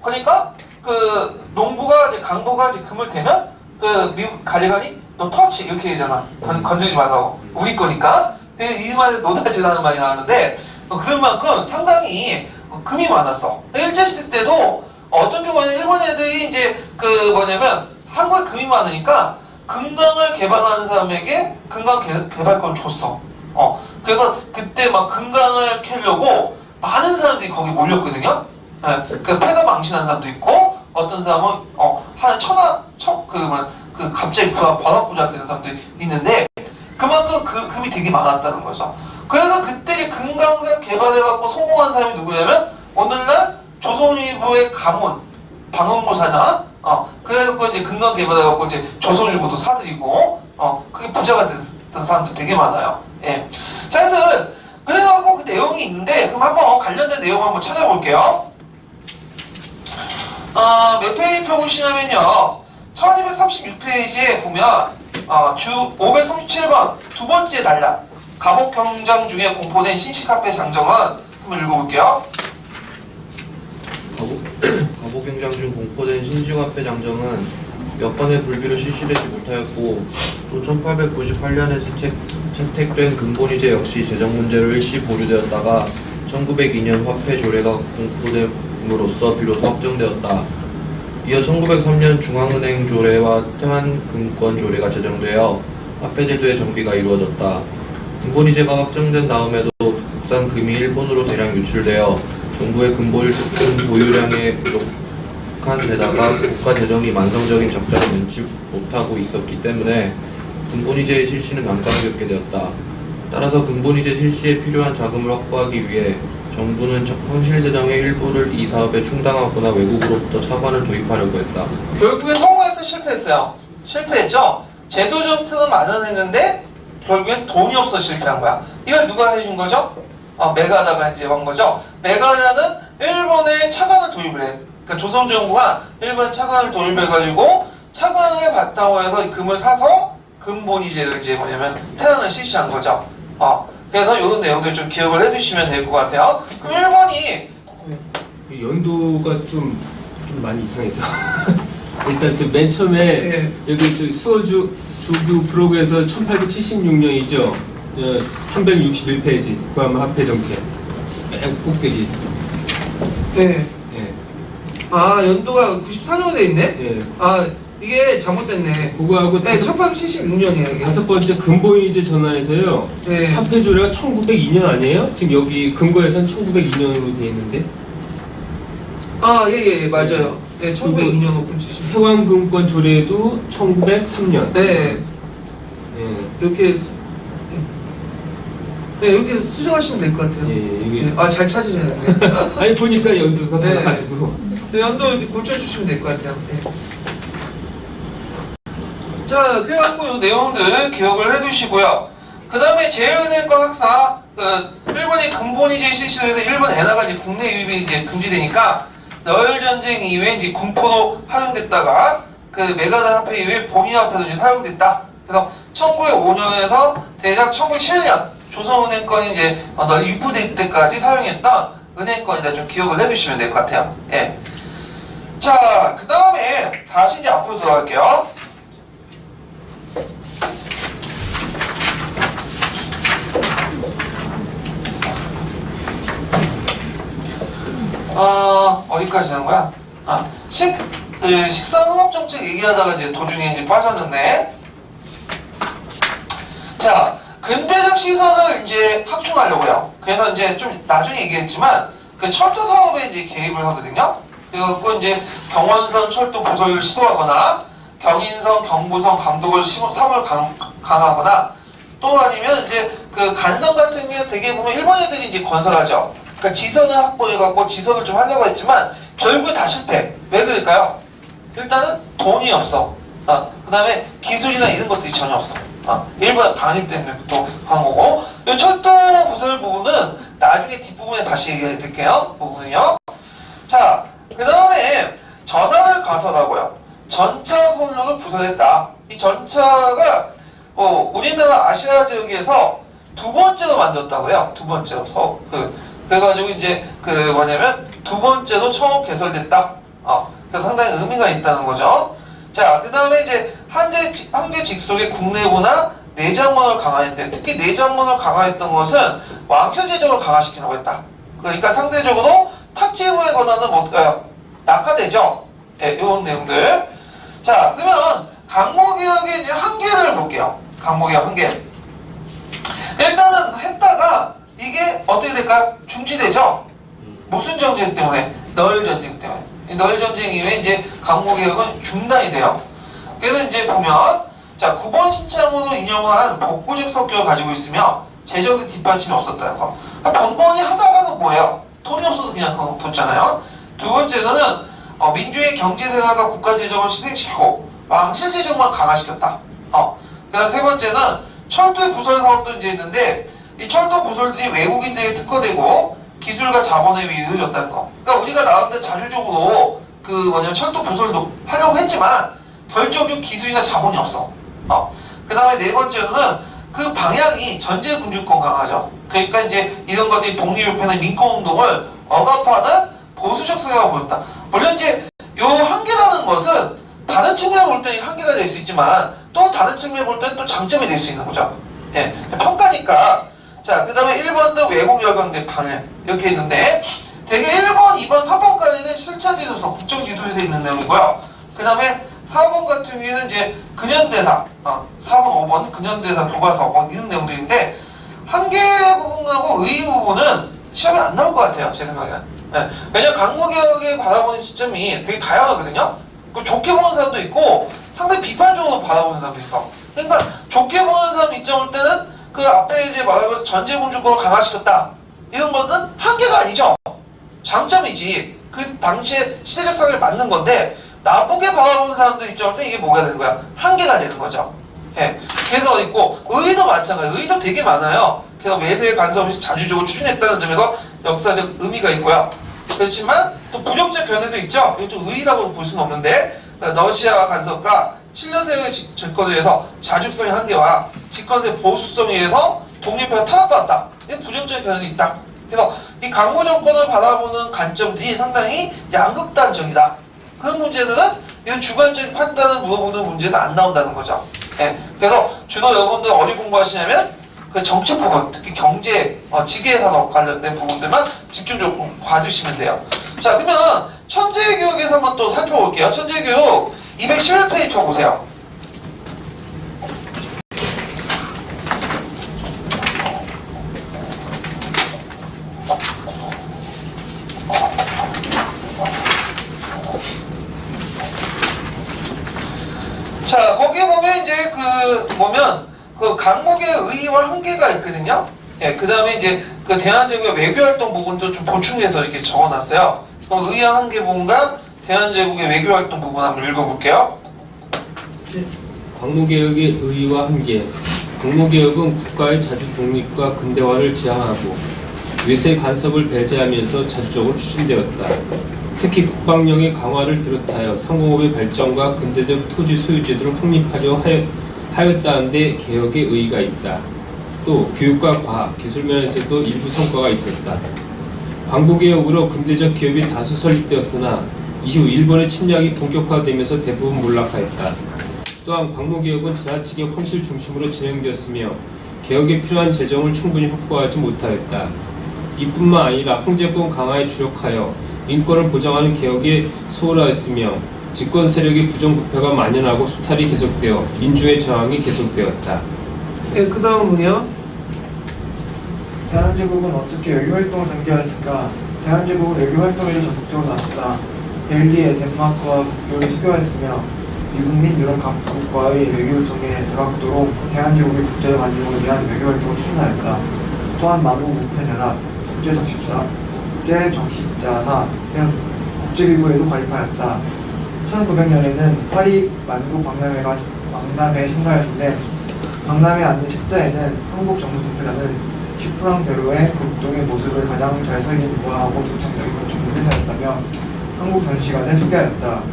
그러니까 그 농부가 이제 강도가 이제 금을 대면 그 미국 관리관이 너 터치 이렇게 얘기잖아. 건드리지 말라고. 우리 거니까. 이 말에 노다지라는 말이 나왔는데 그런 만큼 상당히 금이 많았어. 일제시대 때도 어떤 경우에는 일본 애들이 이제 그 뭐냐면 한국에 금이 많으니까 금강을 개발하는 사람에게 금강 개발권을 줬어. 그래서 그때 막 금강을 캐려고 많은 사람들이 거기 몰렸거든요. 그 폐가 망신한 사람도 있고 어떤 사람은 갑자기 바닥 부자 되는 사람도 있는데 그만큼 금이 되게 많았다는 거죠. 그래서 그때 금강산 개발해갖고 성공한 사람이 누구냐면 오늘날 조선일보의 가문 방언모 사장. 그래갖고 이제 금강 개발해갖고 이제 조선일보도 사들이고 그게 부자가 됐던 사람들 되게 많아요. 예. 자, 하여튼 그래갖고 그 내용이 있는데 그럼 한번 관련된 내용 한번 찾아볼게요. 몇 페이지 펴보시냐면요. 1236페이지에 보면 주 537번 두 번째 단락 갑옥경장 중에 공포된 신식화폐 장정은 한번 읽어볼게요. 갑옥경장 중 공포된 신식화폐 장정은 몇 번의 불비로 실시되지 못하였고 또 1898년에 채택된 근본이제 역시 재정 문제로 일시 보류되었다가 1902년 화폐 조례가 공포됨으로써 비로소 확정되었다. 이어 1903년 중앙은행 조례와 태환금권 조례가 제정되어 화폐제도의 정비가 이루어졌다. 근본이제가 확정된 다음에도 국산 금이 일본으로 대량 유출되어 정부의 근본 보유량에 부족한 데다가 국가 재정이 만성적인 적자를 면치 못하고 있었기 때문에 근본이제의 실시는 난감하게 되었다. 따라서 근본이제 실시에 필요한 자금을 확보하기 위해 정부는 황실재정의 일부를 이 사업에 충당하거나 외국으로부터 차관을 도입하려고 했다. 결국에 성공했어, 실패했어요? 실패했죠? 제도전투는 마련했는데 결국엔 돈이 없어 실패한 거야. 이걸 누가 해준 거죠? 메가다가 이제 한 거죠. 메가다는 일본에 차관을 도입을 해. 그러니까 조선 정부가 일본 차관을 도입해가지고 차관을 바탕으로 해서 금을 사서 금본위제를 이제 뭐냐면 태안을 실시한 거죠. 그래서 이런 내용들 좀 기억을 해두시면 될 것 같아요. 그럼 일본이 연도가 좀 많이 이상해서 일단 맨 처음에 예. 여기 수어주 조교 브로그에서 1876년이죠. 361페이지 구한말 화폐 정책 맨 꼭대기. 네. 예. 연도가 94년에 돼 있네? 예. 이게 잘못됐네. 그거하고 네, 1876년이에요, 이게. 다섯 번째 근본위제 전환에서요. 네. 화폐 조례가 1902년 아니에요? 지금 여기 근거에선 1902년으로 돼 있는데. 예, 맞아요. 네, 1902년 오픈 70. 해왕금권 조례도 1903년. 네, 예. 이렇게. 네, 이렇게 수정하시면 될 것 같아요. 예, 이게 네, 잘 찾으셨네. 아니 보니까 연도가 네. 달라가지고. 네, 연도 이렇게 고쳐주시면 될 것 같아요. 네. 자, 그래갖고 이 내용들 기억을 해두시고요. 그 다음에 제일은행권 학사, 일본의 근본위제 실시에서 일본 엔화가 이제 국내 유입이 이제 금지되니까 너일 전쟁 이후에 이제 군포로 활용됐다가 그 메가다 화폐 이후에 본위 화폐도 이제 사용됐다. 그래서 1905년에서 대략 1907년 조선은행권이 이제 널리 유포될 때까지 사용했던 은행권이다. 좀 기억을 해두시면 될 것 같아요. 예. 자, 그 다음에 다시 이제 앞으로 들어갈게요. 어디까지 하는 거야? 식상흥업정책 얘기하다가 이제 도중에 이제 빠졌는데. 자, 근대적 시선을 이제 확충하려고요. 그래서 이제 좀 나중에 얘기했지만, 그 철도 사업에 이제 개입을 하거든요. 그래갖고 이제 경원선 철도 부설을 시도하거나, 경인선, 경부선 감독을 사업을 강화하거나, 또 아니면 이제 그 간선 같은 게 되게 보면 일본 애들이 이제 건설하죠. 그러니까 지선을 확보해갖고 지선을 좀 하려고 했지만 결국에 다 실패. 왜 그럴까요? 일단은 돈이 없어. 그 다음에 기술이나 이런 것들이 전혀 없어. 일본 방위 때문에 또 한 거고. 이 철도 부설 부분은 나중에 뒷부분에 다시 얘기해 드릴게요. 부분은요. 자, 그 다음에 전환을 가설하고요. 전차 선로를 부설했다. 이 전차가 우리나라 아시아 지역에서 두 번째로 만들었다고요. 두 번째로. 그래가지고 이제 뭐냐면 두 번째로 처음 개설됐다. 그래서 상당히 의미가 있다는 거죠. 자, 그 다음에 이제 황제 직속의 국내부나 내장문을 강화했대. 특히 내장문을 강화했던 것은 왕실 제정을 강화시키려고 했다. 그러니까 상대적으로 탁지부의 권한은 뭘까요? 낙하되죠. 네, 이런 내용들. 자, 그러면 강목개혁의 이제 한계를 볼게요. 강목개혁 한계. 일단은 했다가 이게 어떻게 될까요? 중지되죠? 무슨 전쟁 때문에? 너일 전쟁 때문에. 이 너일 전쟁 이후에 이제 강목개혁은 중단이 돼요. 그래서 이제 보면, 자, 9번 신참으로 인용한 복구적 성격을 가지고 있으며, 재정의 뒷받침이 없었다는 거. 번번이 하다가는 뭐예요? 돈이 없어서 그냥 그거 뒀잖아요. 두 번째는, 민주의 경제생활과 국가재정을 희생시키고, 왕실 재정만 강화시켰다. 그래서 세 번째는, 철도의 부설 사업도 이제 있는데, 이 철도 부설들이 외국인들에게 특화되고 기술과 자본에 이루어졌다는 거. 그러니까 우리가 나름대로 자주적으로 철도 부설도 하려고 했지만 결정적 기술이나 자본이 없어. 그 다음에 네 번째로는 그 방향이 전제 군주권 강화죠. 그러니까 이제 이런 것들이 독립유펜의 민권운동을 억압하는 보수적 성향을 보였다. 물론 이제 요 한계라는 것은 다른 측면을 볼 때 한계가 될 수 있지만 또 다른 측면을 볼 때는 또 장점이 될 수 있는 거죠. 예, 평가니까. 자, 그 다음에 1번도 외국여강대 방해 이렇게 있는데 되게 1번, 2번, 3번까지는 실차지도서, 국정지도에서 있는 내용이고요. 그 다음에 4번 같은 경우에는 이제 근현대사, 4번, 5번 근현대사 교과서 이런 내용들인데 한계 부분하고 의의 부분은 시험에 안 나올 것 같아요. 제 생각에는. 네. 왜냐면 강목개혁에 바라보는 시점이 되게 다양하거든요. 좋게 보는 사람도 있고 상당히 비판적으로 바라보는 사람도 있어. 그러니까 좋게 보는 사람 입장일 때는 그 앞에 이제 말하면서 전제군주권을 강화시켰다. 이런 것은 한계가 아니죠. 장점이지. 그 당시에 시대적 상황에 맞는 건데 나쁘게 바라보는 사람들 입장일 때 이게 뭐가 되는 거야? 한계가 되는 거죠. 예, 그래서 있고 의의도 마찬가지예요. 의의도 되게 많아요. 그래서 외세의 간섭 없이 자주적으로 추진했다는 점에서 역사적 의미가 있고요. 그렇지만 또 부정적 견해도 있죠. 이것도 의의라고 볼 수는 없는데 러시아 간섭과 칠려세의 집권에 의해서 자주성의 한계와 집권세의 보수성에 의해서 독립회가 타락받았다. 이런 부정적인 견해도 있다. 그래서 이 강모 정권을 바라보는 관점들이 상당히 양극단적이다. 그런 문제들은 이런 주관적인 판단을 물어보는 문제는 안 나온다는 거죠. 예. 그래서 주로 여러분들 어디 공부하시냐면 그 정책 부분, 특히 경제, 지계산업 관련된 부분들만 집중적으로 봐주시면 돼요. 자, 그러면 천재교육에서 한번 또 살펴볼게요. 천재교육 211페이지 펴보세요. 자, 거기에 보면 이제 그 강목의 의의와 한계가 있거든요. 예, 그 다음에 이제 그 대한제국의 외교활동 부분도 좀 보충해서 이렇게 적어놨어요. 그럼 의의와 한계 부분과 대한제국의 외교활동 부분 한번 읽어볼게요. 광무개혁의 의의와 한계. 광무개혁은 국가의 자주 독립과 근대화를 지향하고 외세 간섭을 배제하면서 자주적으로 추진되었다. 특히 국방력의 강화를 비롯하여 상공업의 발전과 근대적 토지 소유 제도를 확립하려 하였다는 데 개혁의 의의가 있다. 또 교육과 과학, 기술 면에서도 일부 성과가 있었다. 광부개혁으로 근대적 기업이 다수 설립되었으나 이후 일본의 침략이 본격화되면서 대부분 몰락하였다. 또한 광무개혁은 지나치게 황실 중심으로 진행되었으며 개혁에 필요한 재정을 충분히 확보하지 못하였다. 이뿐만 아니라 황제권 강화에 주력하여 인권을 보장하는 개혁에 소홀하였으며 집권 세력의 부정부패가 만연하고 수탈이 계속되어 민중의 저항이 계속되었다. 예, 그 다음은요. 대한제국은 어떻게 외교활동을 전개하였을까? 대한제국은 외교활동에 적극적으로 나섰다. 벨기에, 덴마크와 국교를 수교하였으며 미국 및 유럽 각국과의 외교를 통해 다각도로 대한제국의 국제적 안정을 위한 외교활동을 추진하였다. 또한 마루 우펜연합, 국제정신자사 등 국제기구에도 가입하였다. 1900년에는 파리 만국 박람회에 참가했는데 박람회에 앉는 책자에는 한국 정부 대표자는 슈프랑대로의 극동의 모습을 가장 잘 살린 우아하고 독창적인 건축물 회사였다며 한국 전시관을 소개하였다.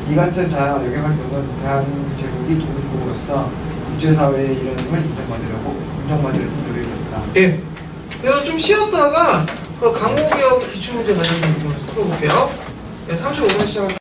이 같은 다양한 외교활동은 대한제국이 독립국으로서 국제사회의 이름을 인정받으려는 노력이었다. 예. 그래서 좀 쉬었다가 그 강목개혁 기출문제 관련된 부분을 풀어볼게요. 예, 35분 시작합니다.